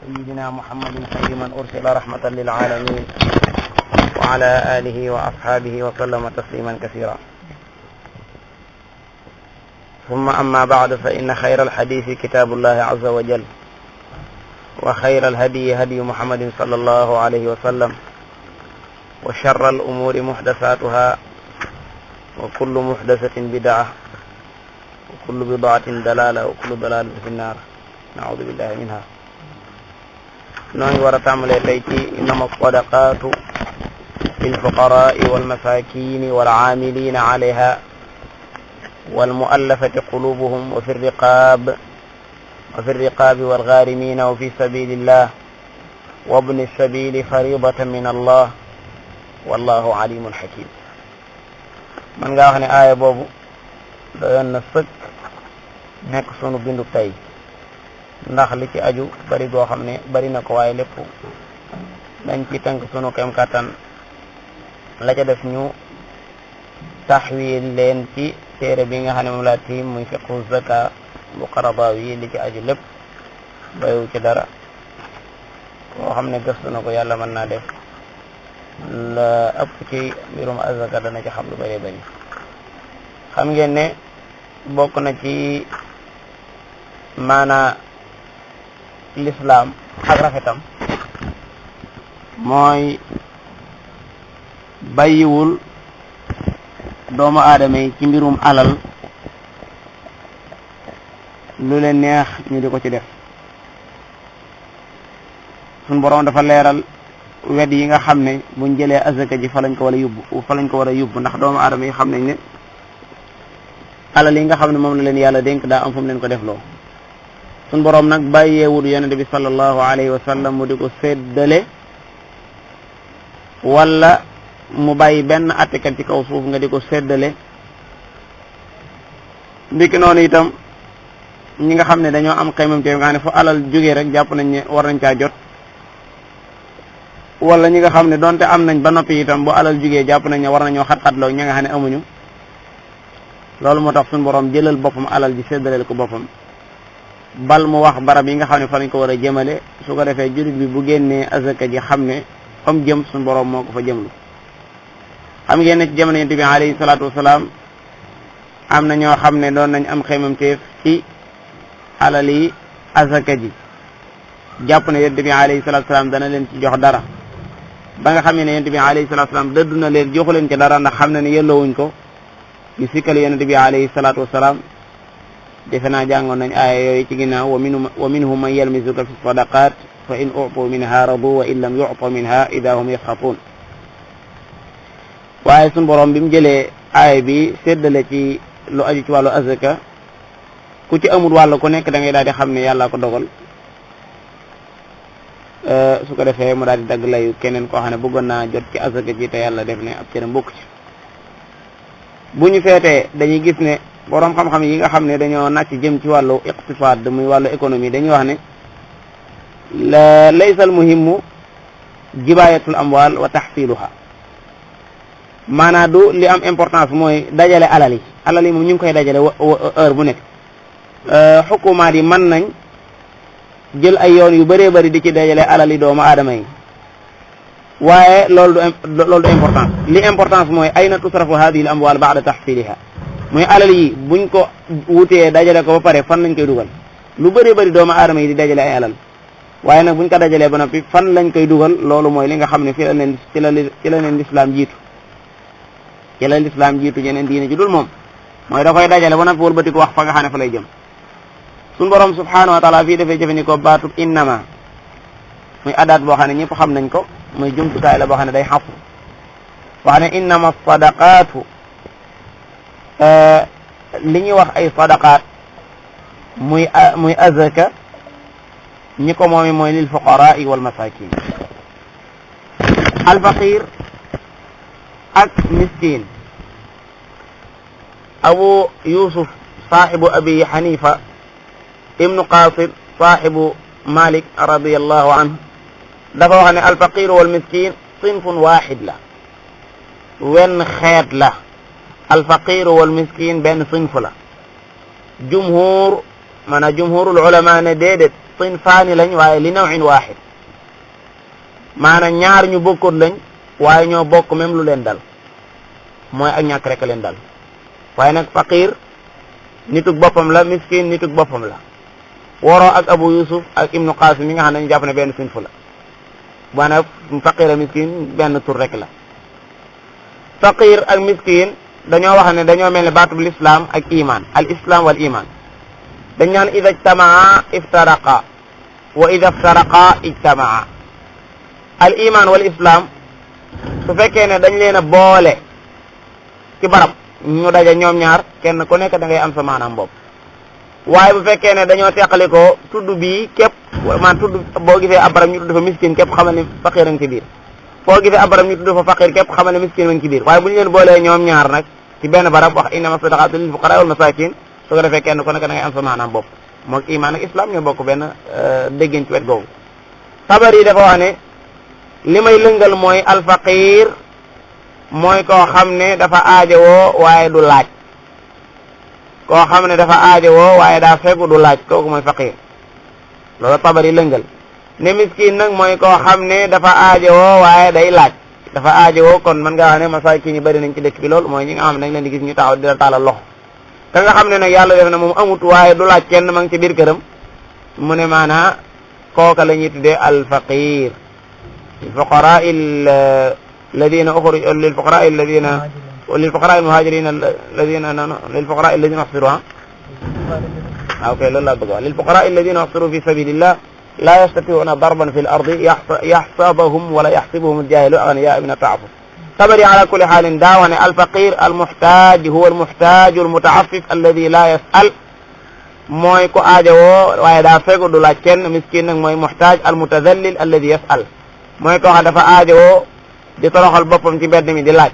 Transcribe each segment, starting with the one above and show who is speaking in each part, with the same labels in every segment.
Speaker 1: سيدنا محمد خير من أرسل رحمة للعالمين وعلى آله وأصحابه وسلم تسليما كثيرا. ثم أما بعد، فإن خير الحديث كتاب الله عز وجل، وخير الهدي هدي محمد صلى الله عليه وسلم، وشر الأمور محدثاتها، وكل محدثة بدعة، وكل بضعة دلالة، وكل دلالة في النار، نعوذ بالله منها. نوي ورتعمل تيتي إنما الصدقات للفقراء والمساكين والعاملين عليها والمؤلفة قلوبهم وفي الرقاب والغارمين وفي سبيل الله وابن السبيل فريضة من الله والله عليم حكيم. man nga wax ne aaya boobu doyoon na sëkk nekk sunu bindu tey, ndax li ci aju bari goo xam ne bari na ko, waaye lépp dañ ci tënk sunu kem kattan. la ca def ñu taxwiil leen ci téere bi nga xam ne moom laa tiim muy fiqhu zaka bu Qaradawi. li ci aju lépp bayu ci dara, koo xam ne gëstu na ko yàlla mën naa def la ëpp ci mbirum azaka dana ci xam lu bëree bëri. xam ngeen ne bokk na ci maanaa lislaam ak rafetam mooy bàyyiwul doomu aadama yi ci mbirum alal lu leen neex ñu di ko ci def. suñ boroom dafa leeral wet yi nga xam ne buñ jëlee azaka ji fa lañ ko war a yóbbu ndax doomu aadama yi xam nañ ne alal yi nga xam ne moom la leen yàlla dénk daa am fu mu leen ko def loo. suñ boroom nag bàyyeewul yonente bi sallallahu alayhi wa sallam mu di ko séddale, wala mu bàyyi benn attekat ci kaw suuf nga di ko séddale. ndiki noonu itam ñi nga xam ne dañoo am xaymam te nga xam ne fu alal jógee rek jàpp nañ ne war nañ caa jot, wala ñi nga xam ne donte am nañ ba noppi itam bu alal jógee jàpp nañ ne war nañoo xat-xatloo ñi nga xam ne amuñu. loolu moo tax suñu borom jëlal boppam alal ji séddaleel ko boppam, bal mu wax barab yi nga xam ne fa lañ ko war a jëmale, su ko defee jurit bi bu génnee azaka ji xam ne comme jëm suñu borom moo ko fa jëmlu. xam ngeen ne ci jamono yonent bi alayhi salaatu wasalaam am na ñoo xam ne doon nañ am xeymamteef ci alal yi azaka ji, jàpp ne yonent bi alayhi salaatu wasalaam dana leen ci jox dara. ba nga xam ne yonent bi alayhi salaatu wasalaam dëddu na leen, joxu leen ci dara ndax xam na ne yelloowuñ ko. ñu sikkal yonent bi alayhi salaatu wasalaam. defe naa jàngoon nañ aaya yooyu ci ginnaaw, wa minhum man yalmizuka fi sadaqat fa in u'tu minha radu wa in lam yu'tu minha idha hum yasxatun. waaye suñu borom bi mu jëlee aaya bi séddale ci lu aju ci wàllu azaka, ku ci amul wàll ku nekk da ngay daal di xam ne yàlla ko dogal. su ko defee mu daal di dagg layu keneen koo xam ne bëggoon naa jot ci azaka ji te yàlla def ne ab cëram bokk ci. bu ñu feetee dañuy gis ne borom xam-xam yi nga xam ne dañoo nàcc jëm ci wàllu iqtisaad muy wàllu économie dañuy wax ne laysa al muhimmu jibaayatul amwal wa tahsiluha. maanaa du li am importance mooy dajale alal yi moom ñu ngi koy dajale heure bu nekk. xukumaat yi mën nañ jël ay yoon yu bëree bëri di ci dajale alal yi doomu aadama yi, waaye loolu du importance. li importance mooy ayna tusrafu hadihi al amwal ba'da tahsiliha, mooy alal yi buñ ko wutee dajale ko ba pare fan lañ koy dugal. lu bëree bëri doomu aadama yi di dajale ay alal, waaye nag buñ ko dajalee ba noppi fan lañ koy dugal, loolu mooy li nga xam ne ci la leen lislaam jiitu. ci la lislaam jiitu yeneen diine ji dul moom, mooy da koy dajale ba noppi wëlbati ko wax fa nga xam ne fa lay jëm. suñ borom subhanahu wa taala fii dafay jëfandikoo baatub innama, muy adaat boo xam ne ñëpp xam nañ ko, muy jumtukaay la boo xam ne day xafu wax ne innama sadaqaatu. li ñuy wax ay sadaqaat muy azaka, ñi ko moomi mooy lil fuqaraa wal masakin. al faqir ak miskin. abu yusuf saaxibu abi xanifa ibnu qasid saaxibu malik radiyallahu anhu dafa wax ne al faqir wal miskin sinfun waaxid la, wenn xeet la. al faqir wal miskin benn sinf la. jumhur maanaam jumhurul ulama ne déedéet sinfaani lañ waaye li nawin waaxid maanaam ñaar ñu bokkut lañ waaye ñoo bokk même lu leen dal mooy ak ñàkk rek leen dal waaye nag faqir nitug boppam la miskin nitug boppam la waroo ak Abu Yusuf ak Ibnu Qasim mi nga xam ne dañu jàpp ne benn sinfu la maanaam faqir ak miskin benn tur rek la faqir ak miskin dañoo wax ne dañoo mel ne baatub l'islam ak iman al islam wal iman dañ naan ida ijtamaa iftaraqa wa ida iftaraqa ijtamaa al iman wal islam su fekkee ne dañ leen a boole ci barab ñu daje ñoom ñaar kenn ku nekk da ngay am sa maanaam bopp waaye bu fekkee ne dañoo teqalikoo tudd bii képp man tudd boo gisee ab barab ñu tudd fa miskin képp xamal ne faqir a ngi ci biir foo gisee ab barab ñu tudd fa faqir képp xamal ne miskin a ngi ci biir waaye bu ñu leen boolee ñoom ñaar nag ci benn barab wax innama sadaqatu lil fuqara wal masakin su ko defee kenn ku nekk da ngay am sa maanaam bopp moog iman ak islam ñoo bokk benn déggin ci wet googu sabar yi dafa wax ne li may lëngal mooy alfaqir mooy koo xam ne dafa aajowoo waaye du laaj koo xam ne dafa aajowoo waaye daa fegu du laaj kooku mooy faqir loolu sabar yi lëngal ne miskin nag mooy koo xam ne dafa aajowoo waaye day laaj dafa aajowoo kon mën nga wax ne masaakin yi bëri nañ ci dëkk bi loolu mooy ñi nga xam ne dañ leen di gis ñu taxaw di la taalal loxo ka nga xam ne nag yàlla def na moom amut waaye du laaj kenn ma ngi ci biir këram mu ne maanaa kooka la ñuy tuddee alfaqir للفقراء الذين أخرجوا للفقراء المهاجرين للفقراء الذين أحصروا للفقراء الذين أحصروا في سبيل الله لا يستطيعون ضربا في الأرض يحسبهم ولا يحسبهم الجاهل أغنياء من التعفف صبري على كل حال داوان الفقير المحتاج هو المحتاج المتعفف الذي لا يسأل mooy ko aajowoo waaye daa fegu du laaj kenn miskin nag mooy muhtaaj almutadallil alladi yas'al mooy koo xam dafa aajowoo di toroxal boppam ci mbedd mi di laaj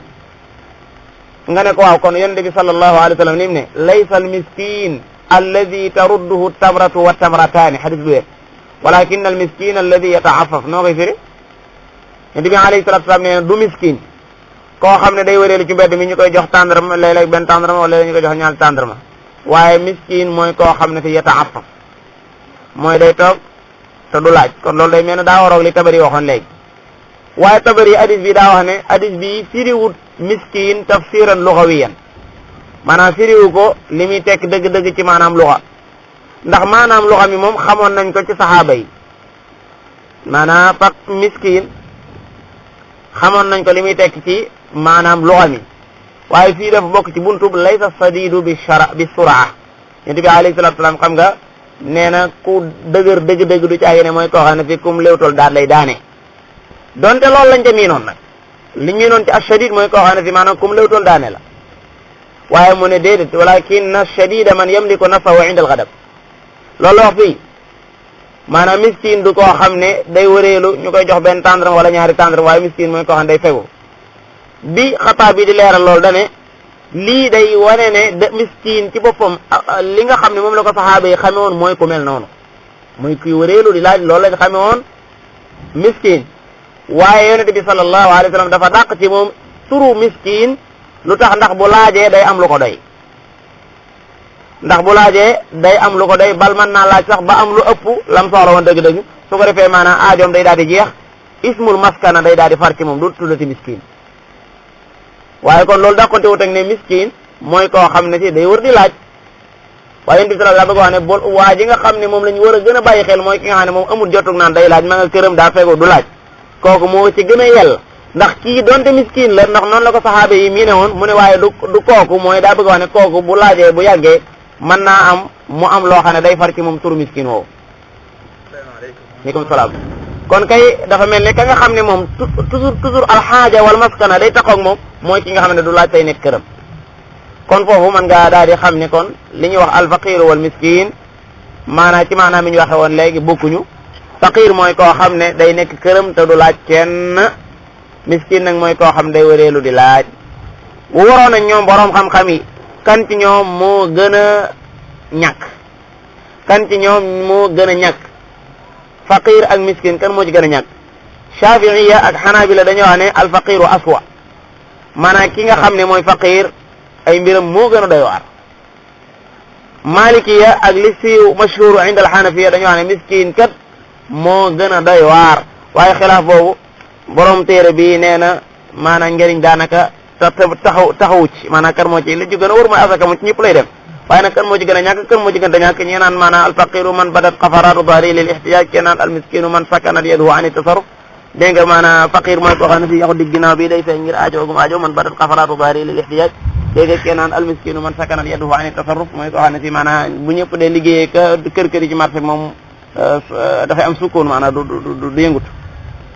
Speaker 1: nga ne ko waaw kon yonent bi sallallahu alayhi wa sallam ni mu ne laysa almiskin alladi tarudduhu tamratu wa tamrataani xadis bu wér walakin almiskin alladi yataafaf noo koy firi yonent bi alayhi salatu wasalam nee na du miskin koo xam ne day wëreelu ci mbedd mi ñu koy jox tàndarma léeg-léeg benn tàndarma wala léeg ñu koy jox ñaari tàndarma waaye miskin mooy koo xam ne te yataafaf mooy day toog te du laaj kon loolu day mel ne daa waroog li Tabari waxoon léegi waaye Tabari hadis bi daa wax ne hadis bi firiwut miskin tafsiran lugawiyan maanaam firiwu ko li muy tekk dëgg-dëgg ci maanaam luga ndax maanaam luga mi moom xamoon nañ ko ci saxaaba yi maanaam pak miskin xamoon nañ ko li muy tekk ci maanaam luga mi waaye fii dafa bokk ci buntub laysa sadidu bi suraa yonent bi alayhi salatu wasalam xam nga nee na ku dëgër dëgg-dëgg du caagi ne mooy koo xam ne fi kum léewtol daal lay daane donte loolu lañ ca miinoon nag li ñu miinoon ci ashadid mooy koo xam ne fi maanaam kum léewtol daane la waaye mu ne déedéet walakin ashadida man yamliku nafsahu inda al ghadab loolu wax fii maanaam miskin du koo xam ne day wëreelu ñu koy jox benn tàndarma wala ñaari tàndarma waaye miskin mooy koo xam ne day fegu bi xataa bi di leeral loolu dane lii day wane ne de miskin ci boppam li nga xam ne moom la ko saxaaba yi xame woon mooy ku mel noonu muy kuy wëreelu di laaj loolu lañ xame woon miskin waaye yonente bi sallallahu alayhi wa sallam dafa dàq ci moom turu miskin lu tax ndax bu laajee day am lu ko doy ndax bu laajee day am lu ko doy bal mën naa laaj sax ba am lu ëpp lam soxla woon dëgg-dëgg su ko defee maanaam aajoom day daal di jeex ismul maskana day daal di far ci moom du tuddati miskin waaye kon loolu dàqonte wut ak ne miskin mooy koo xam ne si day wër di laaj waaye yonent bi sallallahu alayhi wa sallam bëgg wax ne waa ji nga xam ne moom la ñu war a gën a bàyyi xel mooy ki nga xam ne moom amul jotug naan day laaj ma nga këram daa fegoo du laaj kooku moo ci gën a yell ndax kii donte miskin la ndax noonu la ko saxaaba yi mii ne woon mu ne waaye du kooku mooy daa bëgg wax ne kooku bu laajee bu yàggee mën naa am mu am loo xam ne day far ci moom turu miskin woowu aleykum salaam kon kay dafa mel ne ka nga xam ne moom toujours alxaaja wal maskana day taxaw ak moom mooy ki nga xam ne du laaj tey nekk këram kon foofu mën ngaa daal di xam ne kon li ñuy wax alfaqir wal miskin maanaam ci maanaam mi ñu waxe woon léegi bokkuñu faqir mooy koo xam ne day nekk këram te du laaj kenn miskin nag mooy koo xam day wëreelu di laaj bu waroon nañ ñoom boroom xam-xam yi kan ci ñoom moo gën a ñàkk kan ci ñoom moo gën a ñàkk faqir ak miskin kan moo ci gën a ñàkk shafiiya ak xanaabila dañoo wax ne alfaqiru aswa maanaam ki nga xam ne mooy faqir ay mbiram moo gën a doy waar malikiya ak li siiw mashhur inda al xanafiya dañoo xam ne miskin kat moo gën a doy waar waaye xilaaf boobu borom téere bi nee na maanaam njëriñ daanaka taxawu ci maanaam kan moo ci li ci gën a wóor mooy asaka mu ci ñëpp lay dem waaye nag kan moo ci gën a ñàkk kan moo ci gën a ñàkk ñi naan maanaam alfaqiru man badat xafaraatu dahri lil ihtiyaaj ke naan almiskinu man sakanat yaduhu ani tasarruf dégg nga maanaam faqir mooy koo xam ne si yaxu dig ginnaaw bi day feeñ ngir aajo gum aajo man badat xafaraatu dahri lil ihtiyaaj dégg nga ke naan almiskinu man sakanat yaduhu ani tasarruf mooy koo xam ne si maanaam bu ñëpp dee liggéeyee ka kër yi ci marché moom dafay am sukkoon maanaam du yëngut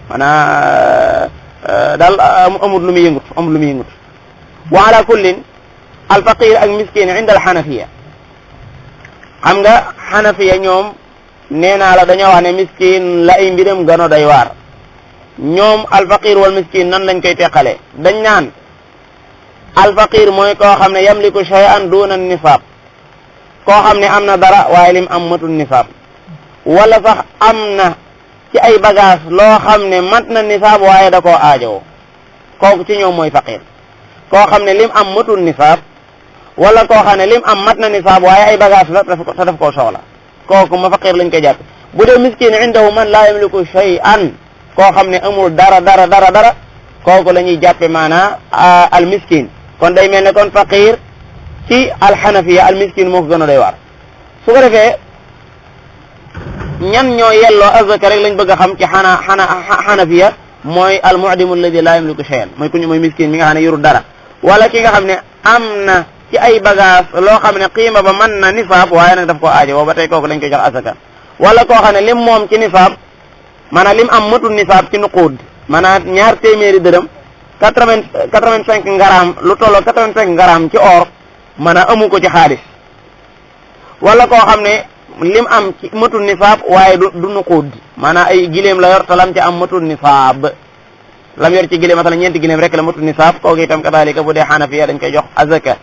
Speaker 1: maanaam daal amul lu muy yëngut wa ala kullin alfaqir ak miskin inda alxanafiya xam nga xanafiya ñoom nee naa la dañoo wax ne miskin la ay mbiram gën a doy waar ñoom alfaqir wal miskin nan lañ koy teqale dañ naan alfaqir mooy koo xam ne yamliku shay'an duna nisaab koo xam ne am na dara waaye lim am matul nisaab wala sax am na ci ay bagage loo xam ne mat na nisaab waaye da koo aajowoo kooku ci ñoom mooy faqir koo xam ne lim am matul nisaab wala koo xam ne lim am mat na nisaab waaye ay bagage la te daf koo soxla kooku ma faqir lañ koy jàpp bu dee miskin indahu man laa yamliku shay'an koo xam ne amul dara kooku la ñuy jàppe maanaa al miskin kon day mel ne kon faqir ci alxanafiya al miskin moo ko gën a doy waar su ko defee ñan ñoo yelloo azaka rek lañ bëgg a xam ci xanafiya mooy al mu'dimu alladi laa yamliku shay'an mooy miskin mi nga xam ne yorul dara wala ki nga xam ne am na ci ay bagage loo xam ne qiima ba mën na nisaab waaye nag daf koo aajo booba tey kooku lañ koy jox asaka wala koo xam ne lim moom ci nisaab maanaam lim am matul nisaab ci nuquud maanaam 200 dërëm 85 ngaram lu tolloo 85 ngaram ci or maanaam amu ko ci xaalis wala koo xam ne lim am ci matul nisaab waaye du nuquud maanaam ay gileem la yor te lam ci am matul nisaab lam yor ci gileem masala 4 gileem rek la matul nisaab kooku itam kadaalika bu dee xanafiya dañ koy jox azaka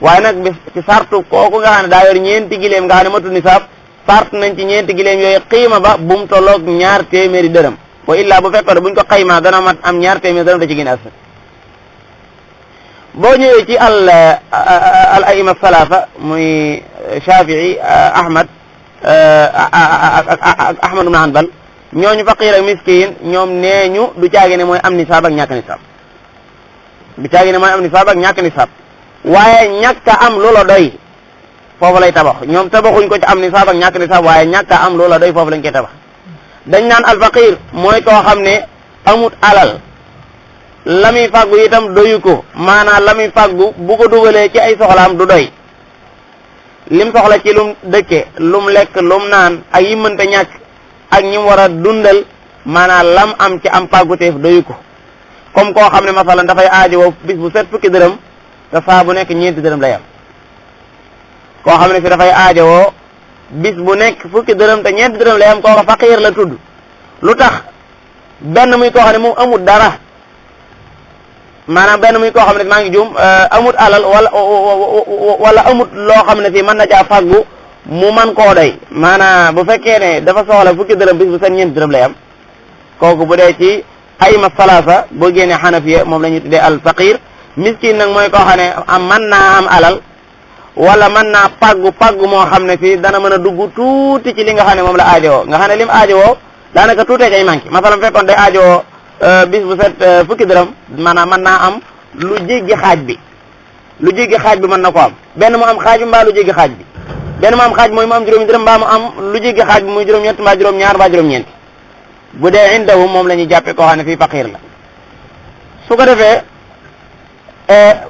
Speaker 1: waaye nag bis ci sartu kooku nga xam ne daa yor 4 gileem nga xam ne matul nisaab sart nañ ci 4 gileem yooyu qiima ba bu mu tolloog 200 dërëm wa illaa bu fekkoon buñ ko xaymaa dana mat am 200 dërëm da ci génne asaka boo ñëwee ci al aima salaasa muy Shafii Ahmad ak Ahmad ibn Hanbal ñooñu faqir ak miskin ñoom nee ñu du caagi ne mooy am nisaab ak ñàkk nisaab du caagi ne mooy am nisaab ak ñàkk nisaab waaye ñàkk a am loola doy foofu lay tabax ñoom tabaxuñ ko ci am nisaab ak ñàkk nisaab waaye ñàkk a am loola doy foofu lañ koy tabax dañ naan alfaqir mooy koo xam ne amut alal la muy fàggu itam doyu ko maanaam la muy fàggu bu ko dugalee ci ay soxlaam du doy lim soxla ci lum dëkke lum lekk lum naan ak yi mënta ñàkk ak ñi war a dundal maanaam lam am ci am pàgguteef doyu ko comme koo xam ne masalan dafay aajowoo bis bu set fukki dërëm te saa bu nekk 4 dërëm lay am koo xam ne fi dafay aajowoo bis bu nekk fukki dërëm te 4 dërëm lay am kooka faqiir la tudd lu tax benn muy koo xam ne moom amut dara maanaam benn muy koo xam ne maa ngi juum amut alal wala amut loo xam ne fii mën na caa fàggu mu man koo doy maanaam bu fekkee ne dafa soxla fukki dërëm bis bu seen 4 dërëm lay am kooku bu dee ci ayma salaasa boo génnee xanafiya moom la ñuy tuddee al faqir miskin nag mooy koo xam ne mën naa am alal wala mën naa pàggu moo xam ne fii dana mën a dugg tuuti ci li nga xam ne moom la aajowoo nga xam ne lim aajowoo daanaka tuutee cay manqué masalan fekkoon day aajowoo bis bu set fukki dërëm maanaam mën naa am lu jéggi xaaj bi mën na ko am benn mu am xaaj bi mbaa lu jéggi xaaj bi benn mu am xaaj mooy mu am juróomi dërëm mbaa mu am lu jéggi xaaj bi muy juróom-ñett mbaa juróom-ñaar mbaa juróom-ñeent bu dee indahum moom la ñuy jàppee koo xam ne fii faqir la su ko defee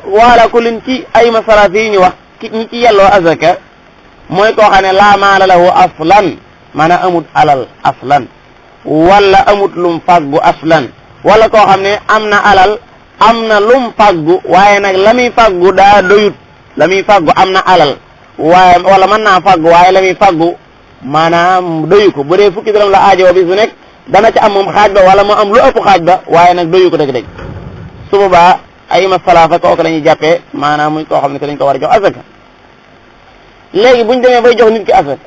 Speaker 1: waala kullin ci ay masalaat yi ñu wax ñi ci yelloo azaka mooy koo xam ne laa maala lahu aslan maanaam amut alal aslan wala amut lum fàggu aslan wala koo xam ne am na alal am na lum fàggu waaye nag la muy fàggu daa doyut la muy fàggu am na alal waaye wala mën naa fàggu waaye la muy fàggu maanaam doyu ko bu dee fukki dërëm la aajowoo bis bu nekk dana ci am moom xaaj ba wala mu am lu ëpp xaaj ba waaye nag doyu ko dëgg-dëgg su boobaa ay ma salaasa kooku la ñuy jàppee maanaam muy koo xam ne te dañ ko war a jox asaka léegi buñ demee bay jox nit ki asaka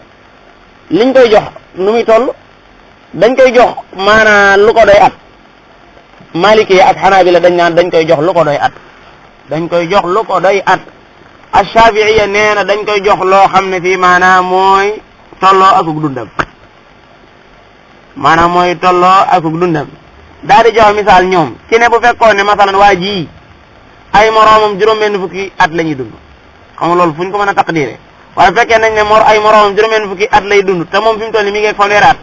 Speaker 1: liñ koy jox nu muy toll dañ koy jox maanaam lu ko doy at maliki ak xanaabila dañ naan dañ koy jox lu ko doy at dañ koy jox lu ko doy at Ash-Shafi'iyya nee na dañ koy jox loo xam ne fii maanaam mooy tolloo akuk dundam maanaam mooy tolloo akuk dundam daal di jox misaal ñoom ci ne bu fekkoon ne masalan waa ji ay moroomam juróom-benn fukki at la ñuy dund xam nga loolu fu ñu ko mën a taqdiire waaye bu fekkee nañ ne ay moroomam juróom-benn fukki at lay dund te moom fi mu toll nii mi ngi ak fanweeri at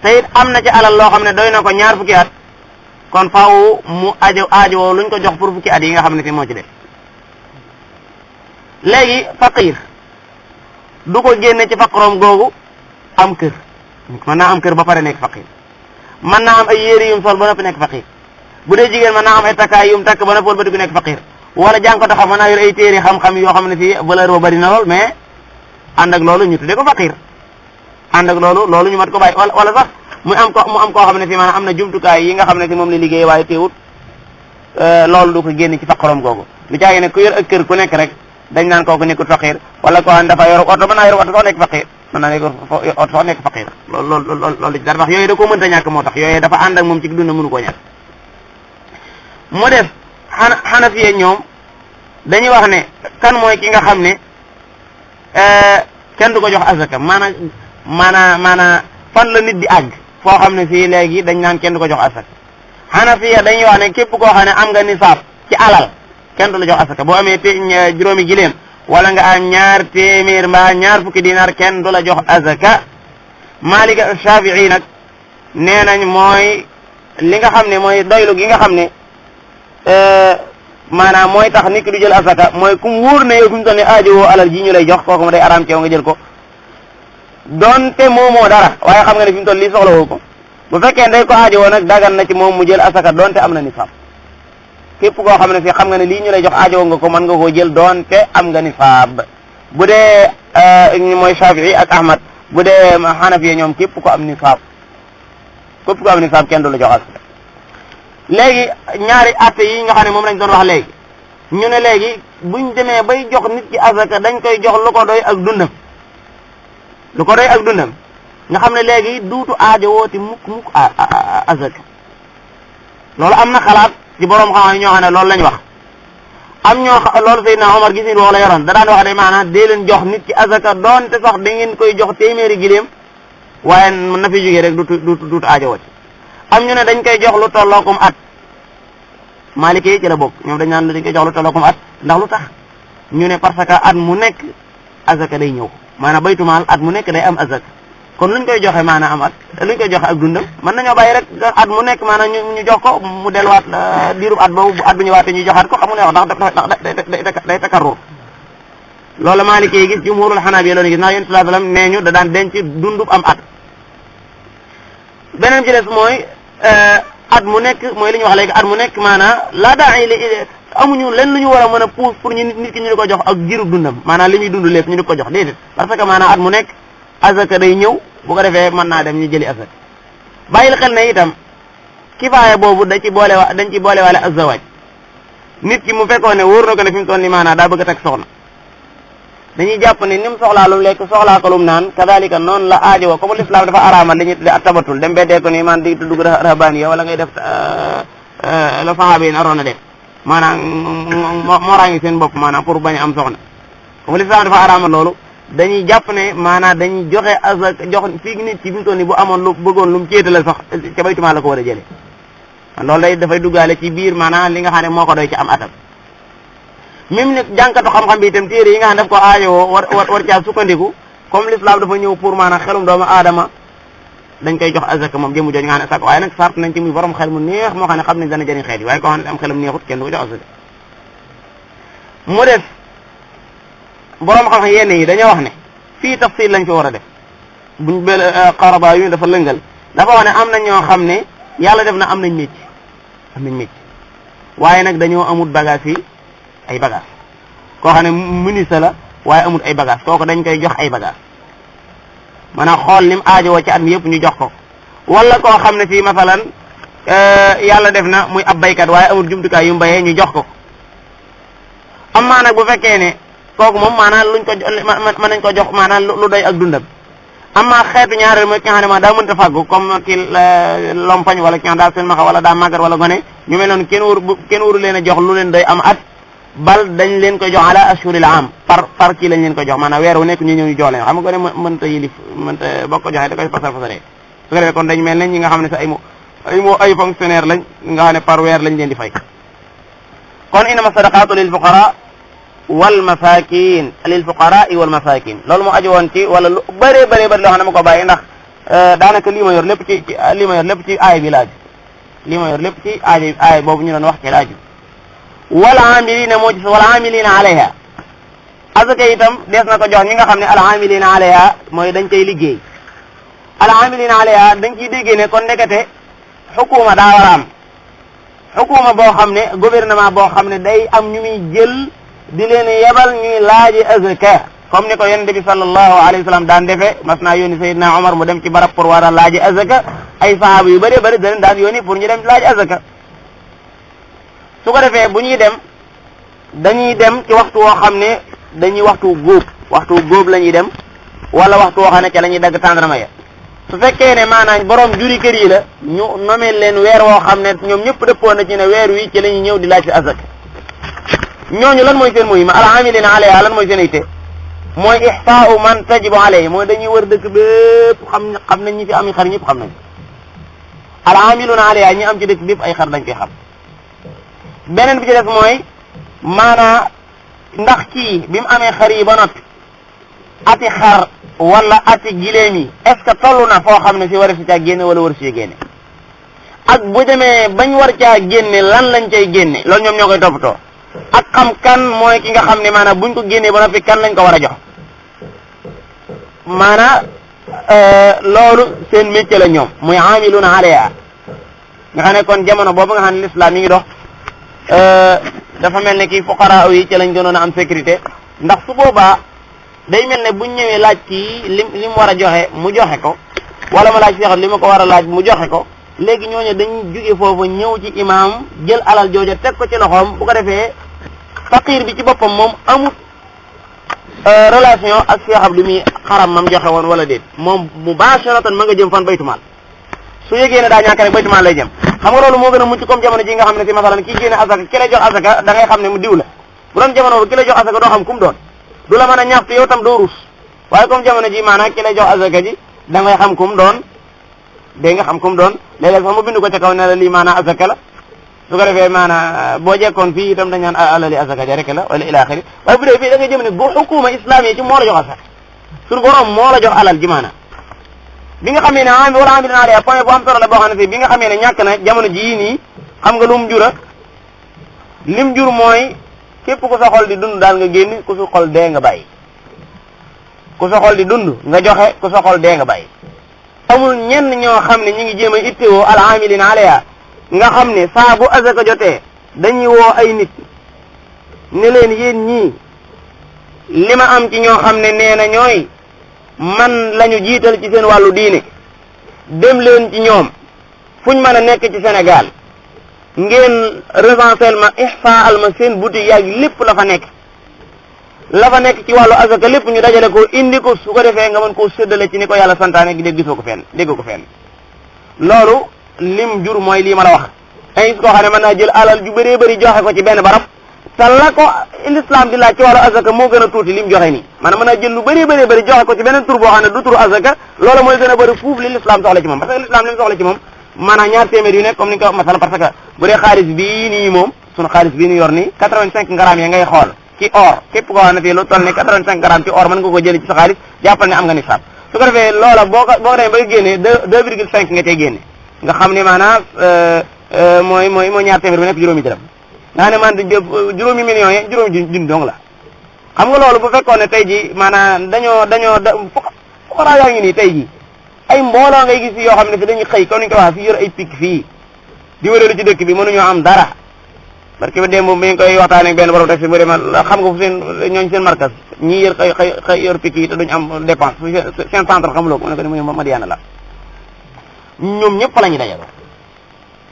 Speaker 1: te it am na ci alal loo xam ne doy na ko ñaar fukki at kon faaw mu aajo luñ ko jox pour fukki at yi nga xam ne fi moo ci def léegi faqir du ko génne ci faqroom googu am kër mën naa am kër ba pare nekk faqir mën naa am ay yére yum sol ba noppi nekk faqir bu dee jigéen mën naa am ay takkaay yum takk ba noppi wala ba di nekk faqir wala jàng ko taxaw mën naa yor ay téere xam-xam yoo xam ne fii valeur ba bari na lool mais ànd ak loolu ñu tuddee ko faqir ànd ak loolu ñu mat ko bàyyi wala sax mu am koo xam ne fii maanaam am na jumtukaay yi nga xam ne fi moom la liggéey waaye teewut loolu du ko génn ci faqroom googu lu caagi ne ku yor ak kër ku nekk rek dañ naan kooku nekkul faqir wala ko xam dafa yor oto mën naa yor oto soo nekk faqir mën naa yor oto soo nekk faqir loolu ci dara tax yooyu da koo mënta ñàkk moo tax yooyu dafa ànd ak moom ci dund mënu koo ñàkk mu def Hanafiya ñoom dañuy wax ne kan mooy ki nga xam ne kenn du ko jox azaka maanaam fan la nit di àgg foo xam ne fii léegi dañ naan kenn du ko jox asaka Hanafiya dañuy wax ne képp koo xam ne am nga nisaab ci alal kenn du la jox asaka boo amee juróomi giléem wala nga am ñaar téeméer mbaa ñaar fukki dinar kenn du la jox azaka Maalik Shaafi'i nag nee nañ mooy li nga xam ne mooy doylu gi nga xam ne maanaam mooy tax nit ki du jël asaka mooy kum wóor ne yow fi mu toll ne aajowoo alal ji ñu lay jox kooku ma day araam ci yow nga jël ko donte moomoo dara waaye xam nga ne fi mu toll lii soxla woo ko bu fekkee day ko aajowoo nag dagan na ci moom mu jël asaka donte am na nisaab képp koo xam ne fii xam nga ne lii ñu lay jox aajowoo nga ko mën nga koo jël donte am nga nisaab bu dee mooy Shafi'i ak Ahmad bu dee Hanafi ñoom képp ko am nisaab kenn du la jox asaka léegi ñaari atte yi nga xam ne moom lañ doon wax léegi ñu ne léegi buñ demee bay jox nit ki asaka dañ koy jox lu ko doy ak dundam nga xam ne léegi duutu aajo wooti mukk azaka loolu am na xalaat ci borom xam-xam ñoo xam ne loolu lañ wax am loolu Seydina Omar gis ni woo la yoroon da daan wax de maanaam dee leen jox nit ki azaka doonte sax da ngeen koy jox téeméeri giléem waaye mën na fi jógee rek duutu aajo wooti am ñu ne dañ koy jox lu tollookum at Maliki yi ci la bokk ñoom dañ naan dañ koy jox lu tollookum at ndax lu tax ñu ne parce que at mu nekk azaka day ñëw maanaam baytumaal at mu nekk day am azaka kon luñ koy joxe maanaam am at luñ koy joxe ak dundam mën nañoo bàyyi rek at mu nekk maanaam ñu jox ko mu delluwaat diirub at boobu bu at bu ñëwaatee ñu joxaat ko xam nga ne wax ndax day takarrur loolu Maliki yi gis jumhurul Hanabi loolu gis ndax Yonent sallallahu alayhi wasallam nee ñu da daan denc dundub am at beneen ci des mooy at mu nekk mooy li ñu wax léegi at mu nekk maanaam laa daa amuñu lenn lu ñu war a mën a puus pour ñu nit ki ñu di ko jox ak jiru dundam maanaam li muy dund lépp ñu di ko jox déedéet parce que maanaam at mu nekk azaka day ñëw bu ko defee mën naa dem ñu jëli azaka bàyyil xel ne itam kifaaya boobu dañ ci boole waale azzawaaj nit ki mu fekkoon ne wóor na ko ne fi mu toll ni maanaam daa bëgg a teg soxna dañuy jàpp ne ni mu soxlaa lu mu lekk soxlaa ko lu mu naan kadalika noonu la aajo comme l'islam dafa araamal li ñuy tudde ak tabatul dem beddee ko ni man di dugg rahabaniya wala ngay def la sahaaba yi naroon a def maanaam mooraangi seen bopp maanaam pour bañ a am soxna comme l'islam dafa araamal loolu dañuy jàpp ne maanaam dañuy joxe azak jox fii nit ci fi mu toll ni bu amoon lu bëggoon lu mu céetale sax ca baytumaa la ko war a jële loolu day dafay duggaale ci biir maanaam li nga xam ne moo ko doy ci am atam même nit jànkatu xam-xam bi itam téere yi nga xam daf ko aajowoo war caa sukkandiku comme l'islam dafa ñëw pour maanaam xelum doomu aadama dañ koy jox azaka moom jëmu jooju nga xam ne sax waaye nag sart nañ ci muy borom xel mu neex moo xam ne xam ne dana jëriñ xeet yi waaye koo xam ne am xelam neexut kenn du ko jox azaka mu def borom xam-xam yenn yi dañoo wax ne fii tafsil lañ fi war a def buñ bel xaraba yu dafa lëngal dafa wax ne am na ñoo xam ne yàlla def na am nañ mécc waaye nag dañoo amut bagage yi ay bagage koo xam ne ministre la waaye amul ay bagage kooku dañ koy jox ay bagage maanaam xool lim aajowoo ci at mi yëpp ñu jox ko wala koo xam ne fii masalan yàlla def na muy ab baykat waaye amul jumtukaay yu mu bayee ñu jox ko amma nag bu fekkee ne kooku moom maanaam luñ ko mën nañ ko jox maanaam lu doy ak dundam amma xeetu ñaareel mooy ki nga xam ne ma daa mënta fàggu comme ki lompañ wala ki nga daal seen maxa wala daa màggat wala gone ñu mel noonu kenn waru leen a jox lu leen doy am at bal dañ leen koy jox ala ashhuril am par kii lañ leen koy jox maanaam weer wu nekk ñu ñëw ñu jox leen xam nga ko ne mënta yilif mënta boo ko joxee da koy pasar pasaree su ko defee kon dañ mel ne ñi nga xam ne sa ay fonctionnaire lañ nga xam ne par weer lañ leen di fay kon innama sadaqatu lil fuqara wal masakin lil fuqara wal masakin loolu moo aju woon ci wala lu bëree loo xam ne ma ko bàyyi ndax daanaka lii ma yor lépp ci aay bi laaju lii ma yor lépp ci aay boobu ñu doon wax ci laaju wal amilina moo ci wal amilina alayha azaka itam dees na ko jox ñi nga xam ne al amilina alayha mooy dañ koy liggéey al amilina alayha dañ ciy déggee ne kon ndekete xukuma daa war a am xukuma boo xam ne gouvernement boo xam ne day am ñu muy jël di leen yebal ñuy laaji azaka comme ni ko yonent bi sallallahu alayhi wa sallam daan defee mas naa yónni Seydina Omar mu dem ci barab pour war a laaji azaka ay sahaaba yu bëree bëri da leen daan yónni pour ñu dem laaji azaka su ko defee bu ñuy dem dañuy dem ci waxtu woo xam ne dañuy waxtu góob la ñuy dem wala waxtu woo xam ne ca la ñuy dagg tàndarma ya su fekkee ne maanaam borom juri kër yi la ñu nomee leen weer woo xam ne ñoom ñëpp dëppoo na ci ne weer wi ci la ñuy ñëw di laaj ci azaka ñooñu lan mooy seen muhimma al amilina alayha lan mooy seen itte mooy ihsaa'u man tajibu alayhi mooy dañuy wër dëkk bépp xam nañ ñi fi am xar ñëpp xam nañ al amiluna alayha ñi am ci dëkk bépp ay xar dañ koy xam beneen bi ci des mooy maanaa ndax kii bi mu amee xar yi ba noppi ati xar wala ati gileem yi est-ce que toll na foo xam ne si war a si caa génne wala war si génne ak bu demee bañ war caa génne lan lañ cay génne loolu ñoom ñoo koy toppatoo ak xam kan mooy ki nga xam ne maanaam buñ ko génnee ba noppi kan lañ ko war a jox maanaa loolu seen métier la ñoom muy amiluna alayha nga xam ne kon jamono boobu nga xam ne l'islam mi ngi dox dafa mel ne kii fuqara yi ci lañ gënoon a am sécurité ndax su boobaa day mel ne buñ ñëwee laaj kii li mu war a joxe mu joxe ko wala ma laaj seexat li ma ko war a laaj mu joxe ko léegi ñooñu dañuy jóge foofu ñëw ci imaam jël alal jooja teg ko ci loxoom bu ko defee faqir bi ci boppam moom amut relation ak seexab li muy xaram mam joxe woon wala déet moom mubasharatan ma nga jëm fan baytumaal su yégee ne daa ñàkk rek baytumaal lay jëm xam nga loolu moo gën a mucc comme jamono ji nga xam ne si masalan kii génne asaka ki lay jox asaka da ngay xam ne mu diw la bu doon jamono bu ki lay jox asaka doo xam kum doon du la mën a ñaxtu yow tam doo rus waaye comme jamono ji maanaam ki lay jox azaka ji da ngay xam kum doon dégg nga xam kum doon léeg-léeg sax mu bind ko ca kaw ne la lii maanaam azaka la su ko defee maanaam boo jekkoon fii itam dañ naan alali azaka ja rek la wala ila axiri waaye bu dee fii da ngay jëm ne bu xukuma islamique ci moo la jox azaka suñu borom moo la jox alal ji maanaam bi nga xamee ne wala am dinaa dee point bu am solo la boo xam ne fii bi nga xamee ne ñàkk na jamono jii nii xam nga lu mu jura lim jur mooy képp ku sa xol di dund daal nga génn ku sa xol dee nga bàyyi ku sa xol di dund nga joxe ku sa xol dee nga bàyyi amul ñenn ñoo xam ne ñi ngi jéem a ittewoo al amilina alayha nga xam ne saa bu azaka jotee dañuy woo ay nit ne leen yéen ñii li ma am ci ñoo xam ne nee na ñooy man lañu jiital ci seen wàllu diine dem leen ci ñoom fuñ mën a nekk ci Sénégal ngeen recensel ma ihsaal ma seen boutique yaag lépp la fa nekk ci wàllu azaka lépp ñu dajale ko indi ko su ko defee nga mën koo séddale ci ni ko yàlla santaane gi dégg gisoo ko fenn dégg ko fenn loolu lim jur mooy lii ma la wax ay gis koo xam ne mën naa jël alal ju bëree bëri joxe ko ci benn barab te la ko l'islam di laaj ci wàllu azaka moo gën a tuuti lim joxe nii maanaam mën naa jël lu bëree bëri joxe ko ci beneen tur boo xam ne du turu azaka loolu mooy gën a bëri fuuf li l'islam soxla ci moom parce que l'islam li mu soxla ci moom maanaam ñaar téeméer yu nekk comme ni nga ko masala parce que bu dee xaalis bii nii moom sunu xaalis bii nii yor nii 85 grammes ya ngay xool ci or képp koo xam ne fii lu toll ne 85 grammes ci or mën nga ko jëlee ci sa xaalis jàppal ne am nga nisaab su ko defee loola boo ko demee ba génnee 2,5 nga cay génne nga xam ne maanaam mooy ñaar téeméer bu nekk juróomi dërëm nga xam ne man juróomi millions yi juróomi junni dong la xam nga loolu bu fekkoon ne tey ji maanaam dañoo fuqaraa yaa ngi nii tey ji ay mbooloo ngay gis yoo xam ne fi dañuy xëy comme ni ñu ko wax fii yor ay picc fii di wëreelu ci dëkk bi mënuñoo am dara parce que ba démb mi ngi koy waxtaanee ak benn borom taxi mu demal xam nga fu ñooñ seen markas ñii yor xëy yor picc yi te duñu am dépense seen centre xamuloo ko mu ne ko ni mu Madiana la ñoom ñëpp la ñu dajaloo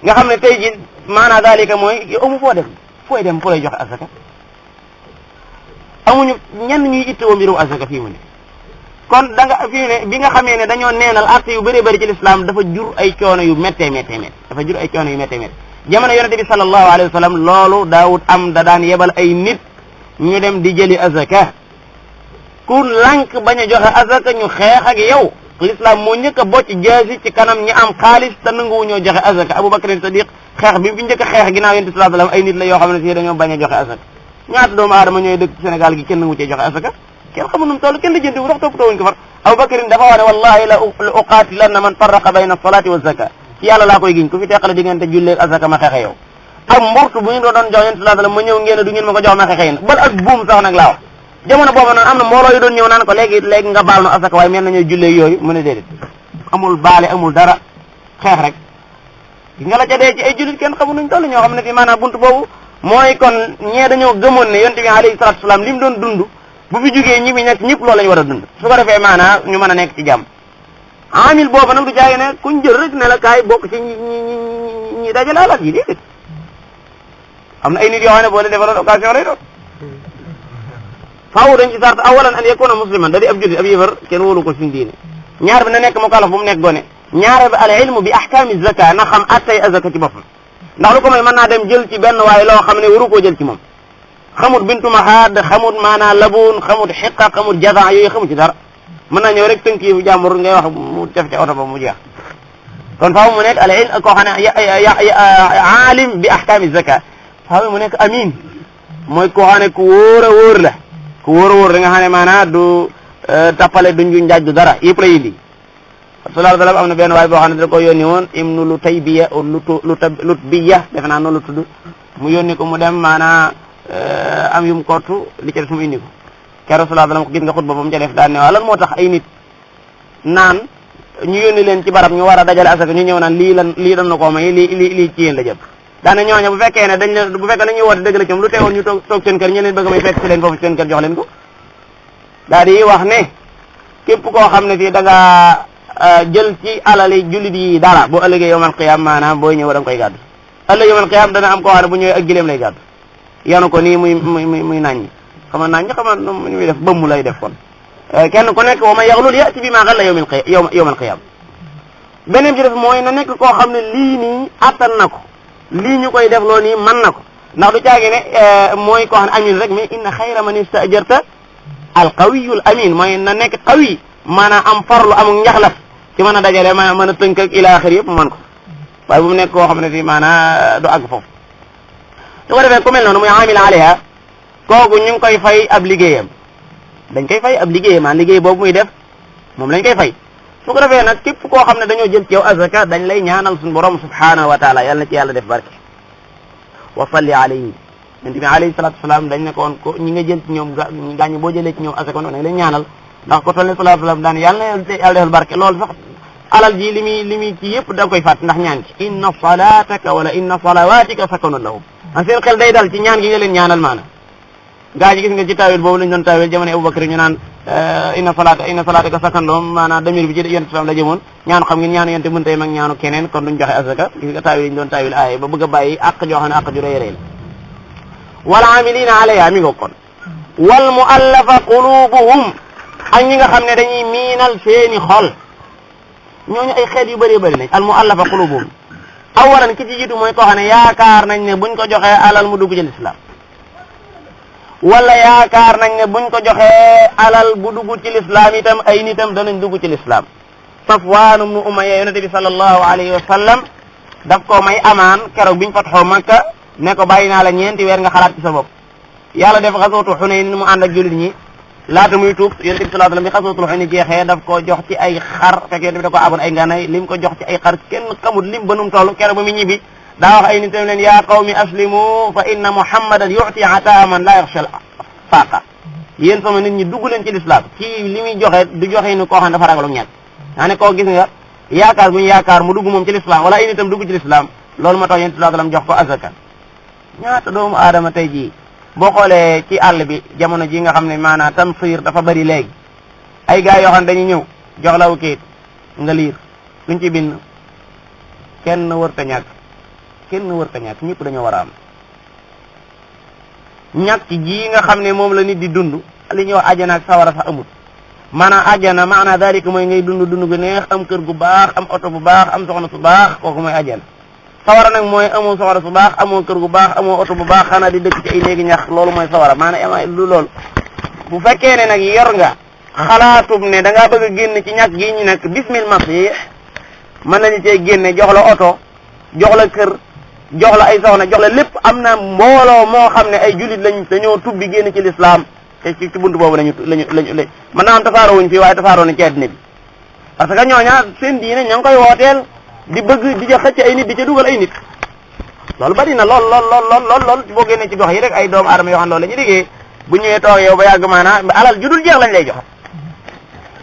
Speaker 1: nga xam ne tey ji maanaa daalika mooy amu fooy dem fu lay joxe asaka amuñu ñenn ñuy ittewoo mbirum asaka fii mu ne kon da nga fii ne bi nga xamee ne dañoo neenal acte yu bëree bëri ci l'islam dafa jur ay coono yu méttee dafa jur ay coono yu méttee jamono yonente bi sallallahu alayhi wa sallam loolu daawut am da daan yebal ay nit ñu dem di jëli azaka ku lànk bañ a joxe azaka ñu xeex ak yow l'islam moo njëkk a bocc jaasi ci kanam ñi am xaalis te nanguwu ñoo joxe azaka Abubakar Sadiq xeex bi fi njëkk a xeex ginnaaw yonente sallallahu alayhi wa sallam ay nit la yoo xam ne si dañoo bañ a joxe azaka ñaata doomu aadama ñooy dëkk Sénégal gi kenn nangu cee joxe azaka kenn xamul nu mu toll kenn la jënti wu ndax toppatoo wuñ ko far Abubakar dafa wax ne wallahi la uqaatilanna man farraqa bayna salati wa zaka ci yàlla laa koy giñ ku fi teqale diggante julleeg azaka ma xeexe yow ak mburtu bu ñu doon jox yonente sallallahu alayhi wa sallam ma ñëw ngeen du ngeen ma ko jox ma xeexe yéen bal ak buum sax nag laa wax jamono boobu noonu am na mbooloo yu doon ñëw naan ko léegi nga baal nu asaka waaye mel nañu jullee yooyu mu ne déedéet amul baale amul dara xeex rek gis nga la ca dee ci ay jullit kenn xamul nuñ toll ñoo xam ne fi maanaam buntu boobu mooy kon ñee dañoo gëmoon ne yonent bi alayhi salaatu salaam li mu doon dund bu fi jógee ñi fi nekk ñëpp loolu lañu war a dund su ko defee maanaam ñu mën a nekk ci jàmm amil boobu nag du jaage ne kuñ jël rek ne la kaay bokk ci ñi dajale alal yi déedéet am na ay nit yoo xam ne boo leen defaloon occasion lay doon faaw dañ ci sart awalan an yakuna musliman da di ab jullit ab yëfar kenn wóolu ko suñu diine ñaar bi na nekk mukallaf bu mu nekk gone ñaar bi al ilmu bi ahkami zaka na xam attay azaka ci boppam ndax lu ko may mën naa dem jël ci benn waaye loo xam ne waru koo jël ci moom xamut bintu maxaad xamut maanaa labuun xamut xiqa xamut jaza yooyu xamut ci dara mën naa ñëw rek tënk yi jàmbur ngay wax mu def ci oto ba mu jeex kon faaw mu nekk al ilm koo xam ne aalim bi ahkami zaka faaw mu nekk amin mooy koo xam ne ku wóor a wóor la ku wóor a wóor da nga xam ne maanaa du tappale duñ ju njaaj du dara yëpp la indi sallallahu alayhi wa sallam am na benn waay boo xam ne da ko yónni woon ibnu Lutaybiya Lutbiya defe naa noonu la tudd mu yónni ko mu dem maanaa am yum kortu li ca des mu indi ko keroog sallallahu alayhi wa sallam gis nga xutba ba mu ca def daan ne waaw lan moo tax ay nit naan ñu yónni leen ci barab ñu war a dajale asaka ñu ñëw naan lii dan na koo may lii ci yéen la jëm daane ñooña bu fekkee ne bu fekkee dañuy woote dëgg la ci moom lu teewoon ñu toog seen kër ñe leen bëgg may fekk si leen foofu seen kër jox leen ko daal di wax ne képp koo xam ne fii da nga jël ci alali jullit yi dara boo ëllëgee yawmal qiyaam maanaam booy ñëw da nga koy gàddu ëllëg yawmal qiyaam dana am koo xam ne bu ñëwee ak gileem lay gàddu yanu ko nii muy naññi xama naññi xama nu muy def bëmm lay def kon kenn ku nekk wa man yaxlul ya'ti bi maa xalla yawmal qiyaam beneen ci def mooy na nekk koo xam ne lii nii attan na ko lii ñu koy def loo nii mën na ko ndax du caagi ne mooy koo xam ne amin rek mais inna xayra man istajarta al qawiyul amin mooy na nekk qawi maanaam am farlu amul njaxlaf ci mën a dajale mën a tënk ak ila axir yëpp mën ko waaye bu mu nekk koo xam ne fii maanaam du àgg foofu su ko defee ku mel noonu muy amil alayha kooku ñu ngi koy fay ab liggéeyam dañ koy fay ab liggéeyam maanaam liggéey boobu muy def moom lañ koy fay su ko defee nag képp koo xam ne dañoo jël ci yow azaka dañ lay ñaanal suñu borom subhanahu wa taala yàlla na ci yàlla def barke wa salli alayhi yonent bi alayhi salatu wasalaam dañ ne ko woon ko ñi nga jël ci ñoom gaañu boo jëlee ci ñoom azaka noonu leen ñaanal ndax ko toll ne salatu wasalaam daan yàlla na yàlla defal barke loolu sax alal ji li muy ci yëpp da koy fàtt ndax ñaan ci inna salataka wala inna salawatika sakanun lahum an seen xel day dal ci ñaan gi nga leen ñaanal maanaam gaa ji gis nga ci taawil boobu lañ doon taawil jamono Abubakar ñu naan inna salataka sakan lahum maanaam damir bi ci yonent sallam la jëmoon ñaanu xam ngeen ñaanu yonent mënta yem ak ñaanu keneen kon duñ joxe azaka gis nga taawil ñu doon taawil aaye ba bëgg a bàyyi àq joo xam ne àq ju rëy rëy la wal amilina alayha mi ngo kon wal muallafa qulubuhum ak ñi nga xam ne dañuy miinal seeni xol ñooñu ay xeet yu bëree bëri lañ al muallafa qulubuhum awalan ki ci jiitu mooy koo xam ne yaakaar nañ ne buñ ko joxee alal mu dugg ci lislaam wala yaakaar nañ ne buñ ko joxee alal bu dugg ci lislaam itam ay nitam danañ dugg ci lislaam Safwaan ibnu Umayya yonente bi sallallahu alayhi wa sallam daf ko may amaan keroog biñ fatxoo Makka ne ko bàyyi naa la ñeenti weer nga xalaat ci sa bopp yàlla def xasootu Xunayn mu ànd ak jullit ñi laata muy tuub yonente bi sallallahu alayhi wa sallam bi xasootul Xunayn jeexee daf ko jox ci ay xar fekk yonente bi da ko aboon ay ngànnaay lim ko jox ci ay xar kenn xamul lim ba num toll keroog ba mu ñibbi daa wax ay nitam leen yaa qawmi aslimu fa inna muhammadan yu'ti ataa man la yaxsha faaqa yéen sama nit ñi dugg leen ci lislaam ci li muy joxe du joxe ni koo xam ne dafa ragalum ñàkk daa ne koo gis nga yaakaar bu ñu yaakaar mu dugg moom ci lislaam wala ay nitam dugg ci lislaam loolu moo tax yonente sallallahu alayhi wa sallam jox ko azaka ñaata doomu aadama tey jii boo xoolee ci àll bi jamono ji nga xam ne maanaam tamsiir dafa bari léegi ay gars yoo xam ne dañuy ñëw jox la wu kayit nga liir luñ ci bind kenn wërta ñàkk kenn wërta ñàkk ñëpp dañoo war a am ñàkk ji nga xam ne moom la nit di dund li ñuy wax àjjana ak sawara sax amul maanaam àjjana maanaam dalika mooy ngay dund gu neex am kër gu baax am oto bu baax am soxna su baax kooku mooy àjjana sawara nag mooy amoo sawara su baax amoo kër gu baax amoo oto bu baax xanaa di dëkk ci ay néegi ñax loolu mooy sawara maanaam lu loolu bu fekkee ne nag yor nga xalaatum ne da ngaa bëgg a génn ci ñàkk gi ñu nekk bismil masih mën nañu cee génne jox la oto jox la kër jox la ay soxna jox la lépp am na mbooloo moo xam ne ay jullit lañ dañoo tubbi génn ci lislaam te ci buntu boobu lañu mën naa am tasaaroo wuñ fii waaye tasaaroo nañ ci àddina bi parce que ñooña seen diine ña ngi koy wooteel di bëgg di ca xëcc ay nit di ca dugal ay nit loolu bari na lool boo génnee ci gox yi rek ay doomu aadama yoo xam loolu la ñu liggéey bu ñëwee toog yow ba yàgg maanaam alal ju dul jeex lañ lay jox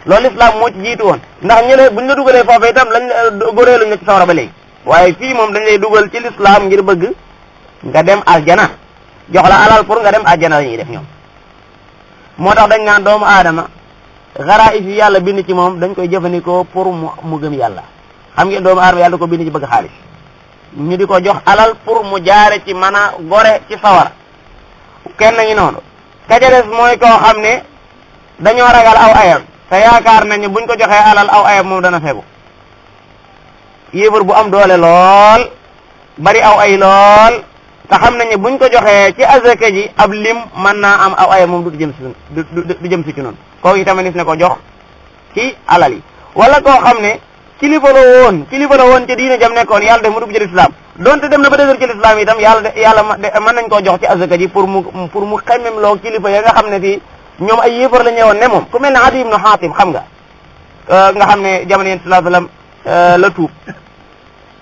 Speaker 1: loolu islam moo ci jiitu woon ndax ñële buñ la dugalee foofu itam lañ góoreeluñ la ci sawara ba léegi waaye fii moom dañ lay dugal ci l'islam ngir bëgg nga dem aljana jox la alal pour nga dem aljana la ñuy def ñoom moo tax dañ naan doomu aadama xaraa is yi yàlla bind ci moom dañ koy jëfandikoo pour mu gëm yàlla xam ngeen doomu aadama yàlla da ko bind ci bëgg xaalis ñu di ko jox alal pour mu jaare ci mën a gore ci sawara kenn ngi noonu ka ca des mooy koo xam ne dañoo ragal aw ayam te yaakaar nañu buñ ko joxee alal aw ayam moom dana fegu yéefar bu am doole lool bari aw ay lool te xam nañu buñ ko joxee ci azaka ji ab lim mën naa am aw ayam moom du jëm si du jëm si ci noonu kooku itamit nis ne ko jox ci alal yi wala koo xam ne kilifa la woon ci diine jam nekkoon yàlla def mu dugg ci lislaam donte dem na ba dëgër ci lislaam itam yàlla mën nañ koo jox ci azaka ji pour mu xemmem loo kilifa ya nga xam ne fii ñoom ay yéefar la ñëwoon ne moom ku mel ne Adi ibnu Xaatim xam nga xam ne jamono yéen sallallahu alayhi wasallam la tuub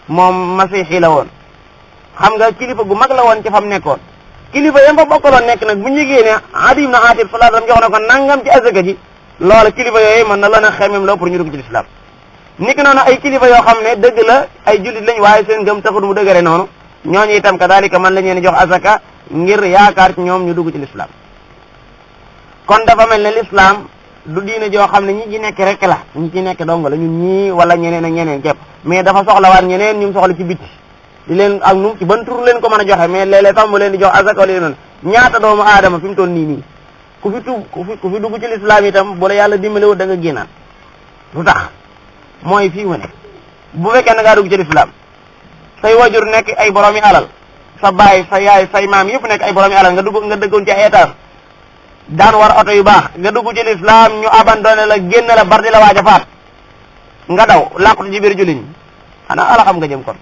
Speaker 1: moom masiixi la woon xam nga kilifa gu mag la woon ci fam nekkoon kilifa yam fa bokkaloon nekk nag bu ñu yëgee ne Adi ibnu Xaatim sallallahu alayhi wasallam jox na ko nangam ci azaka ji loola kilifa yooyu mën na la na xemmem loo pour ñu dugg ci lislaam niki noonu ay kilifa yoo xam ne dëgg la ay jullit lañ waaye seen ngëm taxul mu dëgëre noonu ñooñu itam kadalika man la ñeen jox azaka ngir yaakaar ci ñoom ñu dugg ci lislaam kon dafa mel ne lislaam du diine joo xam ne ñi ci nekk rek la ñi ci nekk dong la ñun ñii wala ñeneen ak ñeneen képp mais dafa soxlawaat ñeneen ñu soxla ci bitti di leen ak nu ci ban tur leen ko mën a joxe mais léeg-léeg sax mu leen di jox azaka wala noonu ñaata doomu aadama fi mu toll nii ku fi dugg ci lislaam itam bu la yàlla dimbalewul da nga génnaat lu tax mooy fii mu ne bu fekkee na ngaa dugg ci lislaam say wajur nekk ay boromi alal sa baay sa yaay say maam yëpp nekk ay boromi alal nga dëggoon ci ay étage daan war oto yu baax nga dugg ci lislaam ñu abandonné la génn la bar di la waaj a faat nga daw làqutu ci biir jullit ñi xanaa ala xam nga jëm kon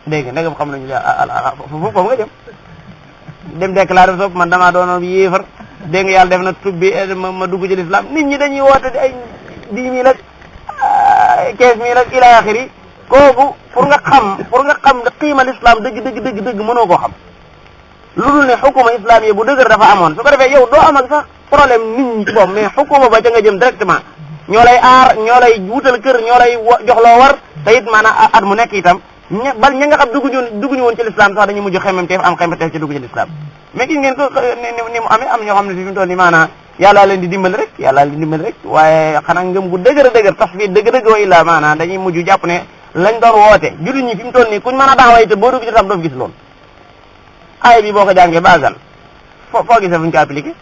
Speaker 1: dégg nga ndegam xam nañu foofu nga jëm dem déclaré soog man damaa doonoon yéefar dégg nga yàlla def na tubbi ma dugg ci lislaam nit ñi dañuy woote di ay 10 000 ak 15 000 ak ila axiri kooku pour nga xam nga qiima l'islam dëgg mënoo koo xam lu dul ne xukuma islam yi bu dëgër dafa amoon su ko defee yow doo am ak sax problème nit ñi ci boobu mais xukuma ba ca nga jëm directement ñoo lay aar ñoo lay wutal kër ñoo lay jox loo war te it maanaam at mu nekk itam ña nga xam dugguñu woon ci l'islam sax dañu mujj xemmemteef am xemmemteef ci dugg ci l'islam mais gis ngeen ko ni mu amee am ñoo xam ne fi mu toll nii maanaam yàlla leen di dimbali rek waaye xanaa ngëm gu dëgër tas fii dëgg-dëgg wa illa maanaam dañuy mujj jàpp ne lañ doon woote jullit ñi fi mu toll nii kuñ mën a daxaway te boo dugg ci tam doo gis loolu aaya bi boo ko jàngee bagal foo gisee fu ñu ko appliqué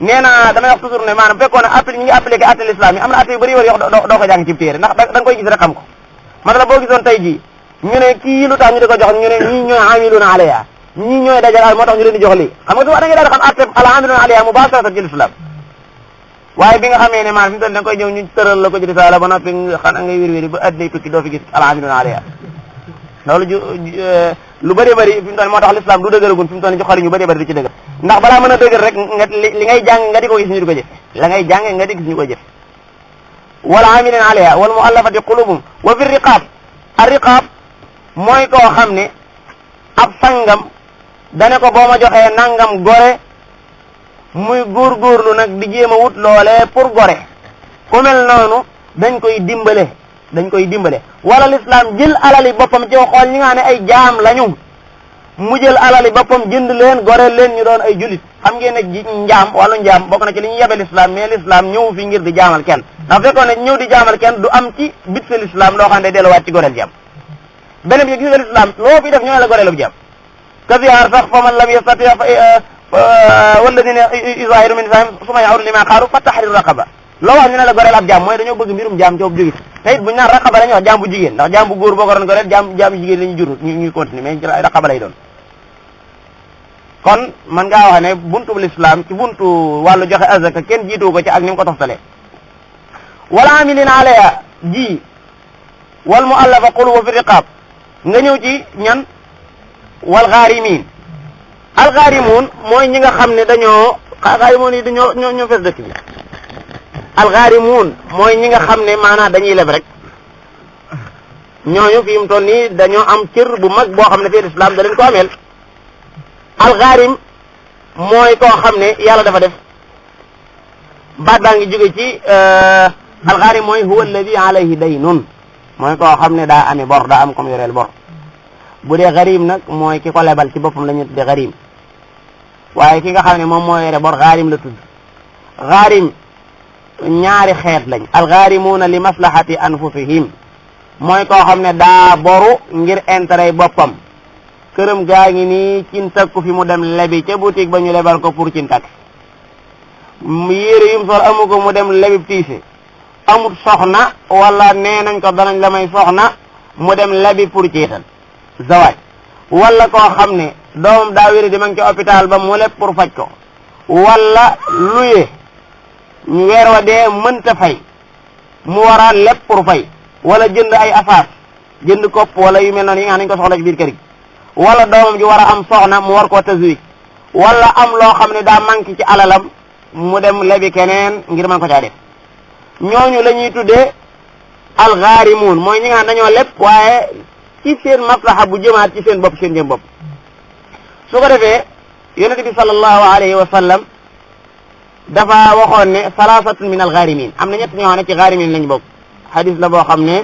Speaker 1: nee naa damay wax toujours ne maanaam fekkoon ne ñu ngi appliqué atte l'islam yi am na atte yu bëri yoo doo ko jàng ci téere ndax da nga koy gis rek xam ko maanaam boo gisoon tey jii ñu ne kii lu tax ñu di ko jox ñu ne ñii ñooy amiluna alayha ñii ñooy dajal moo tax ñu leen di jox lii xam nga da ngay daal di xam atte al amiluna alayha mu baasaratan ci l'islam waaye bi nga xamee ne maanaam fi mu toll da nga koy ñëw ñu tëral la ko ci risaala ba noppi xanaa ngay wér-wéri ba addinay tukki doo fi gis al amiluna alayha loolu lu bëree bëri fi mu toll moo tax l'islam du dëgëragun fi mu toll ci xol yi ñu bëree bëri di ci dëgër ndax balaa mën a dëgër rek nga li ngay jàng nga di ko gis ñu di ko jëf la ngay jàng nga di gis ñu ko jëf wal amilina alayha wal muallafati qulubum wa fi riqaab ar riqaab mooy koo xam ne ab sangam dane ko boo ma joxee nangam gore muy góorgóorlu nag di jéem a wut loolee pour gore ku mel noonu dañ koy dimbale wala l'islam jël alali boppam ci xool ñi nga ne ay jaam lañu mu jël alali boppam jënd leen goreel leen ñu doon ay julit xam ngeen ne wàllu njaam bokk na ci li ñu yebe l'islam mais l'islam ñëw fi ngir di jaamal kenn ndax fekkoon ne ñëw di jaamal kenn du am ci bit sa l'islam loo xam ne delluwaat ci goreel jaam beneen bi gis nga l'islam loo fi def ñoo la goreelu jaam kasiyaar sax fa man lam yastati walladina yuzahiru min nisaihim summa ya'udu lima qaalu fa tahriru raqaba loo wax ñu ne la goreel ab jaam mooy dañoo bëgg mbirum jaam coob jógit te it buñu naan raqaba la ñuy wax jaam bu jigéen ndax jaam bu góor boo ko doon goreel jaam jigéen la ñuy jur ñuy continuer mais raqaba lay doon kon man ngaa wax ne buntu l'islam ci buntu wàllu joxe azaka kenn jiitu ko ci ak ni mu ko toftalee wala amilina alayha ji wal muallafa qulubu fi riqab nga ñëw ci ñan wal ghaarimin al ghaarimun mooy ñi nga xam ne dañoo ghaarimun yi ñoo fes dëkk bi al ghaarimun mooy ñi nga xam ne maanaam dañuy leb rek ñooñu fi mu toll nii dañoo am cër bu mag boo xam ne fii islam da leen ko ameel al gharim mooy koo xam ne yàlla dafa def baat baa ngi jóge ci al gharim mooy huwa alladi alayhi daynun mooy koo xam ne daa amee bor daa am comme yoreel bor bu dee gharim nag mooy ki ko lebal ci boppam la ñu tuddee gharim waaye ki nga xam ne moom moo yore bor gharim la tudd gharim ñaari xeet lañ al gharimuna li maslahati anfusihim mooy koo xam ne daa boru ngir intérêt boppam këram gaa ngi nii cin takku fi mu dem lebi ca boutique ba ñu lebal ko pour cin takk yére yum sol amu ko mu dem lebi tiise amut soxna wala nee nañ ko danañ la may soxna mu dem lebi pour ciital zawaaj wala koo xam ne doomam daa wéri di ma ngi ci hôpital ba mu leb pour faj ko wala luye ñu weer wa dee mënta fay mu war a leb pour fay wala jënd ay asaas jënd kopp wala yu mel noonu yi nga xam nañ ko soxla ci biir kër gi wala doomam ji war a am soxna mu war koo taswik wala am loo xam ne daa manqué ci alalam mu dem lebi keneen ngir mën ko caa def ñooñu la ñuy tuddee alxaarimuun mooy ñi nga xam dañoo leb waaye ci seen maslaha bu jëmaat ci seen bopp seen jëm bopp su ko defee yonent bi sallallahu alayhi wa sallam dafa waxoon ne salaasatun min alxaarimin am na ñett ñoo xam ne ci xaarimin lañ bokk hadis la boo xam ne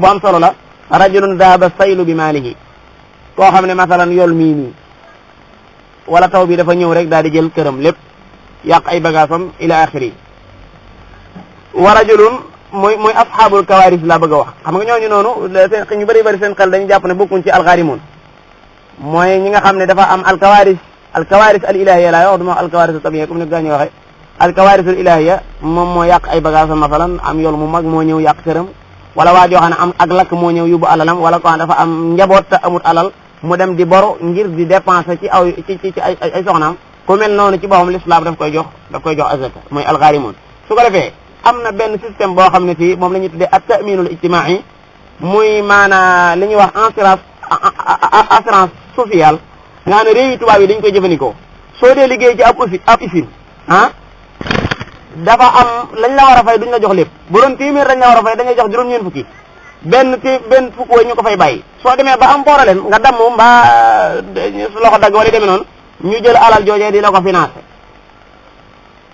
Speaker 1: bu am solo la rajulun dahaba saylu bi maalihi koo xam ne masalan yol mii nii wala taw bi dafa ñëw rek daal di jël këram lépp yàq ay bagaasam ila axiri wa rajulun mooy asxaabul kawaaris laa bëgg a wax xam nga ñooñu noonu seen ñu bëri seen xel dañu jàpp ne bokkuñ ci alxaarimun mooy ñi nga xam ne dafa am alkawaaris al ilahiya laa wax duma alkawaaris tabiya comme ni gaa ñu waxe alkawaaris al ilahiya moom moo yàq ay bagaasam masalan am yol mu mag moo ñëw yàq këram wala waa joo xam ne am ak lakk moo ñëw yóbbu alalam wala ko xam dafa am njaboot te amut alal mu dem di boro ngir di dépenser ci ay soxnaam ku mel noonu ci boppam l'islam daf koy jox azaka mooy alxaarimun su ko defee am na benn système boo xam ne fii moom la ñuy tuddee at taminul ijtimaai muy maanaa li ñuy wax assurance sociale nga xam ne réew yi tubaab yi dañ koy jëfandikoo soo dee liggéey ci ab usine dafa am lañ la war a fay duñ la jox lépp bu doon téeméer lañ la war a fay dañuy jox juróom-ñeent fukki benn fukk wa ñu ko fay bàyyi soo demee ba am problème nga damm mbaa su loxo dagg wala demee noonu ñu jël alal joojee di la ko financé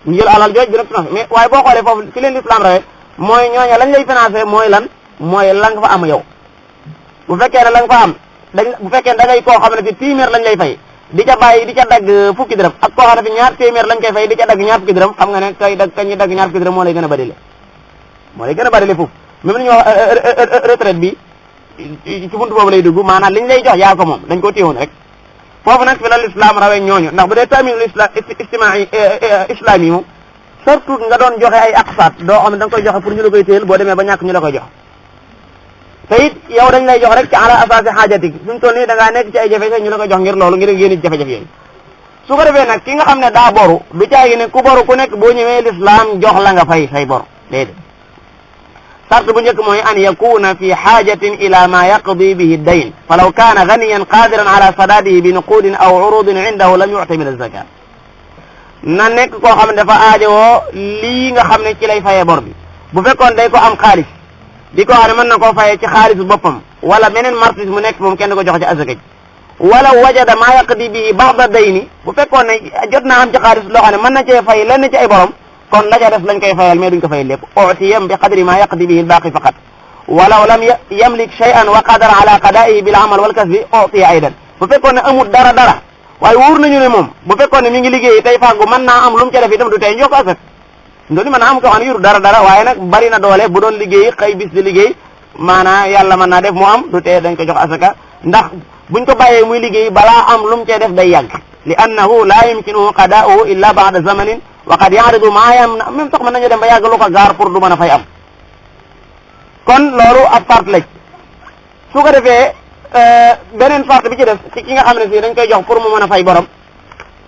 Speaker 1: ñu jël alal jooj bi nag financé mais waaye boo xoolee foofu fi leen l'islam rawee mooy ñooña lañ lay financé mooy la nga fa am yow bu fekkee ne la nga fa am bu fekkee ne da ngay koo xam ne fi téeméer lañ lay fay di ca bàyyi di ca dagg fukki dërëm ak koo xam ne fi ñaar téeméer lañ koy fay di ca dagg ñaar fukki dërëm xam nga ne kañuy dagg ñaar fukki dërëm moo lay gën a badile foofu même li ñuy wax retraite bi ci buntu boobu lay dugg maanaam liñ lay jox yaa ko moom dañ ko téewoon rek foofu nag fi la l'islam rawee ñooñu ndax bu dee taminul islam yi moom surtout nga doon joxe ay aqsaat doo xam ne da nga koy joxe pour ñu la koy téyel boo demee ba ñàkk ñu la koy jox te it yow dañ lay jox rek ci ala asaasi xaajatik suñu toll nii da ngaa nekk ci ay jafe-jafe ñu la koy jox ngir loolu ngir génn ci jafe-jafe yooyu su ko defee nag ki nga xam ne daa boru du caagi ne ku boru ku nekk boo ñëwee l'islam jox la nga fay say bor déedéet sart bu njëkk mooy an yakuna fi xaajatin ila ma yaqdi bihi dayn fa law kaana ganiyan qadiran ala sadadihi bi nuqudin aw urudin indahu lam yu'ta min az-zakat na nekk koo xam ne dafa aajowoo lii nga xam ne ci lay fayee bor bi bu fekkoon day ko am xaalis di ko xam ne mën na koo fayee ci xaalisu boppam wala meneen marchandise mu nekk moom kenn ko jox ci azaka ji wala wajada ma yaqdi bihi ba'da dayni bu fekkoon ne jot naa am ci xaalis loo xam ne mën na cee fay lenn ci ay borom kon la ca des lañ koy fayal mais duñ ko fayal lépp utiyam bi qadri ma yaqdi bihi al-baqi faqat walaw lam yamlik shay'an wa qadara ala qada'ihi bil amal wal kasbi utiya aydan bu fekkoon ne amul dara waaye wóor nañu ne moom bu fekkoon ne mi ngi liggéey tey fàggu mën naa am lu mu ca def itam du tey ñoo ko asat ndoni mën naa am ko xam ne yuru dara waaye nag bari na doole bu doon liggéey xëy bis di liggéey maanaa yàlla mën naa def mu am du tee dañ ko jox asaka ndax buñ ko bàyyee muy liggéey balaa am lu mu cee def day yàgg li annahu la yumkinuhu qada'uhu illa ba'da zamanin waqad yaaridu maa yam na même sax mën nañu dem ba yàgg lu ko gaar pour du mën a fay am kon loolu ab sart lañ su ko defee beneen sart bi ci def ci ki nga xam ne si dañ koy jox pour mu mën a fay borom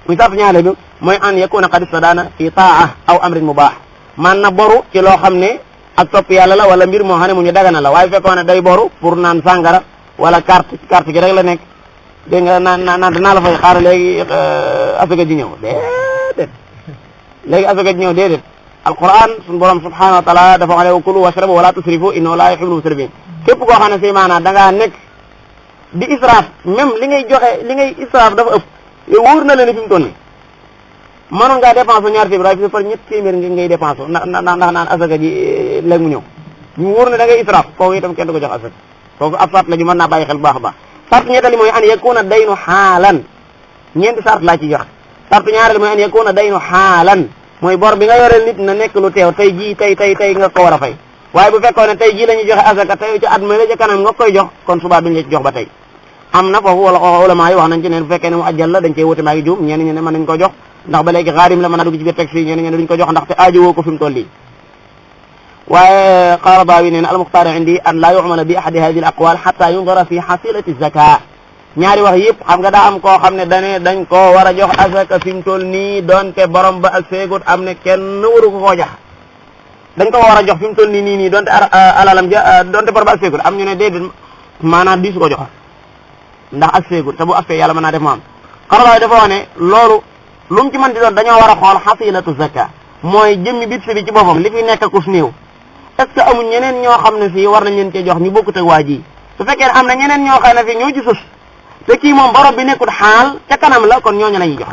Speaker 1: muy sart ñaale bi mooy an yakuna qad istadaana fi taa aw amrin mubaax man na boru ci loo xam ne ak topp yàlla la wala mbir moo xam ne mu ñu dagana la waaye fekkoon ne day boru pour naan sàngara wala carte gi rek la nekk dégg nga naan dinaa la fay xaar léegi asaka ji ñëw déedéet léegi asaka ji ñëw déedéet alquran suñu borom subhanahu wa taala dafa wax ne wa kulu washrabu wala tusrifu innahu la yuhibbul musrifin képp koo xam ne si maanaam da ngaa nekk di israaf même li ngay joxe li ngay israaf dafa ëpp yow wóor na leen fi mu toll nii mënoon ngaa dépense ñaar téeméer waaye fi par ñett téeméer ngay dépense ndax naan asaka ji léegi mu ñëw ñu wóor na da ngay israaf kooku itam kenn du ko jox asaka kooku ab sart la ñu mën naa bàyyi xel bu baax a baax sart ñettali mooy an yakuna daynu xaalan ñeenti sart laa ci jox sart ñaareel mooy an yakuna daynu xaalan mooy bor bi nga yoreel nit na nekk lu teew tey jii tey nga ko war a fay waaye bu fekkoon ne tey jii la ñuy joxe asaka tey ci at ma la ca kanam nga koy jox kon subaa duñ la ci jox ba tey am na foofu wala ulama yi wax nañ ci neen bu fekkee ne mu ajjal la dañ cey wuute maa ngi juum ñenn ñi ne mën nañ ko jox ndax ba léegi xaarim la mën a dugg ci biir texte yi ñenn ñi ne duñ ko jox ndax te aajo woo ko fi mu toll nii waaye Qaradawi nee na almuxtaar indi an laa yu'mala bi ahadi hadihi al aqwal hatta yundara fi hasilati zaka ñaari wax yëpp xam nga daa am koo xam ne dañ koo war a jox asaka fi mu toll nii doonte borom ba ak seegut am ne kenn waru ko koo jox dañ ko war a jox fi mu toll nii doonte alalam ja doonte borom ba ak seegut am ñu ne déedéet maanaam di su ko jox ndax ak seegut te bu ak see yàlla mën naa def maam Qaradawi dafa wax ne loolu lu mu ci mën di doon dañoo war a xool hasilatu zaka mooy jëmmi bit bi ci boppam li fi nekk kus néew est-ce que amuñ ñeneen ñoo xam ne fii war nañ leen cee jox ñu bokkut ak waa ji su fekkee ne am na ñeneen ñoo xam ne fii ñoo ci sus te kii moom borom bi nekkul xaal ca kanam la kon ñooñu lañuy jox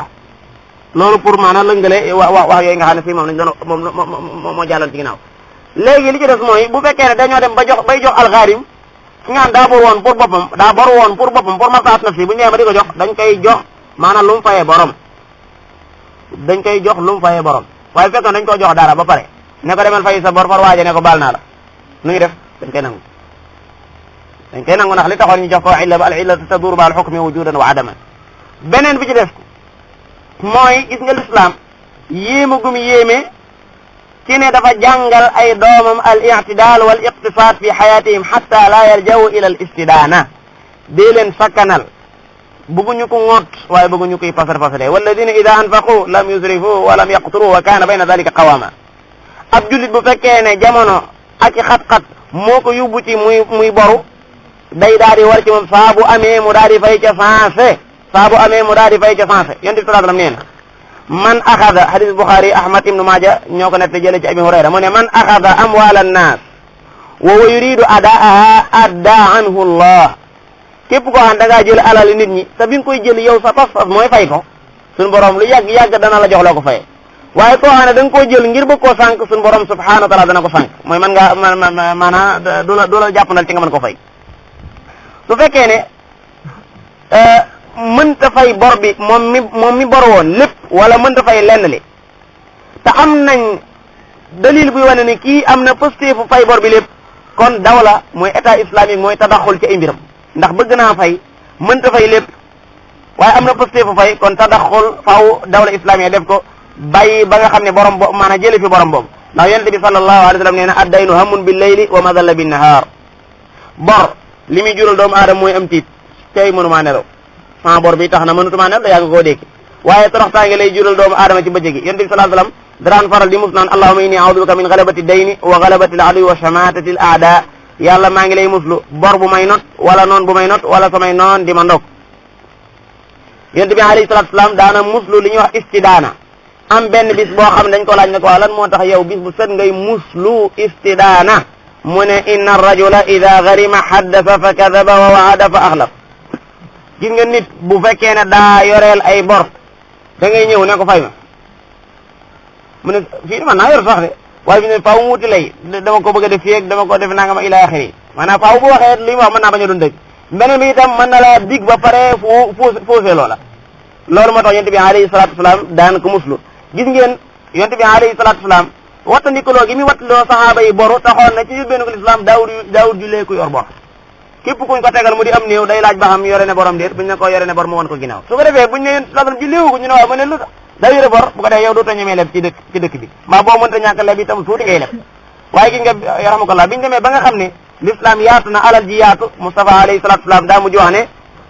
Speaker 1: loolu pour maanaam lëngale wax yooyu nga xam ne fii moom lañ doon moom moo jàllal ci ginnaaw léegi li ci des mooy bu fekkee ne dañoo dem bay jox alxaarim ki nga xam daa bor woon pour boppam pour masaat na fii bu ñu nee ba di ko jox dañ koy jox maanaam lu mu fayee borom dañ koy jox lu mu fayee borom waaye fekkoon dañ ko jox dara ba pare ne ko demal fay sa bor far waaje ne ko baal naa la nu ngi def dañ koy nangu ndax li taxoon ñu jox ko illa ba al illatu taduru ba al hukmi wujudan wa adaman beneen bi ci def mooy gis nga l'islam yéema gum yéeme ci ne dafa jàngal ay doomam al i'tidal wal iqtisad fi hayatihim hatta la yarjaw ila al istidana dee leen sakkanal bëgguñu ko ŋoot waaye bëgguñu koy pasar walladina ida anfaqu lam yusrifu wa lam yaqturu wa kana bayna dhalika qawama ab jullit bu fekkee ne jamono ak i xat-xat moo ko yóbbu ci muy boru day daal di war ci moom saa bu amee mu daal di fay ca sensé yonent bi sallallahu alayhi wasallam nee na man axada hadis Bukhari Ahmad ibnu Maaja ñoo ko nette jële ci Abi Hurayra mu ne man axada amwal annas wa huwa yuridu adaaha adda anhu Allah képp koo xam da ngaa jël alal nit ñi te bi nga koy jël yow sa pas-pas mooy fay ko suñu borom lu yàgg dana la jox loo ko fayee waaye koo xam ne da nga koo jël ngir bëgg koo sànq suñu borom subhanahu wa taala dana ko sànq mooy man nga maanaam du la jàppandal ci nga mën ko fay su fekkee ne mënta fay bor bi moom mi bor woon lépp wala mënta fay lenn li te am nañ dalil buy wane ni kii am na pësteefu fay bor bi lépp kon dawla mooy état islamique mooy tadaxul ci ay mbiram ndax bëgg naa fay mënta fay lépp waaye am na pësteefu fay kon tadaxul faaw dawla islamique def ko bàyyi ba nga xam ne borom bo maanaam jële fi borom boobu ndax yonent bi sallallahu alayhi wa sallam nee na addaynu hamun bil layli wa madalla bin nahar bor li muy jural doomu aadama mooy am tiit tey mënumaa nelaw sans bor bi tax na mënutumaa nelaw da yàgg koo dékki waaye toroxtaange lay jural doomu aadama ci bëccëg gi yonent bi sallallahu alayhi wa sallam daraan faral di mus naan allahumma inni a'udhu bika min ghalabati dayni wa ghalabati al-'adwi wa shamatati al-a'da yàlla maa ngi lay muslu bor bu may not wala noon bu may not wala samay noon di ma ndog yonent bi alayhi salatu wasalam daana muslu li ñuy wax istidaana am benn bis boo xam ne dañ ko laaj ne ko lan moo tax yow bis bu set ngay muslu istidaana mu ne inna ar-rajula idha gharima haddatha fa kadhaba wa wa'ada fa akhlaf gis nga nit bu fekkee ne daa yoreel ay bor da ngay ñëw ne ko fay ma mu ne fii man naa yor sax de waaye fi ne faaw mu wuti lay dama ko bëgg a def fii ak dama ko def nangama ila axiri maanaam faaw bu waxee li mu wax mën naa bañ a doon dëgg beneen bi itam mën na la dig ba pare foosé loola loolu moo tax yonent bi alayhi salatu wasalaam daan ko muslu gis ngeen yonent bi alayhi salatu wasalaam wattandikuloo gi mi wattaloo saxaaba yi boru taxoon na ci yóbbeenu ko lislaam daawud jullee ku yor bor képp kuñ ko tegal mu di am néew day laaj ba xam yore ne borom déet buñ ne ko yore ne bor mu won ko ginnaaw su ko defee buñ ne yéen sallam julleewu ko ñu ne waaw mu ne lu da yore bor bu ko dee yow dootoo ñemee leb ci dëkk bi mbaa boo mënta ñàkk leb itam tuuti ngay leb waaye gis nga yarhamukallah biñu demee ba nga xam ne l'islam yaatu na alal ji yaatu Mustafa alayhi salatu wasalam daa mujj wax ne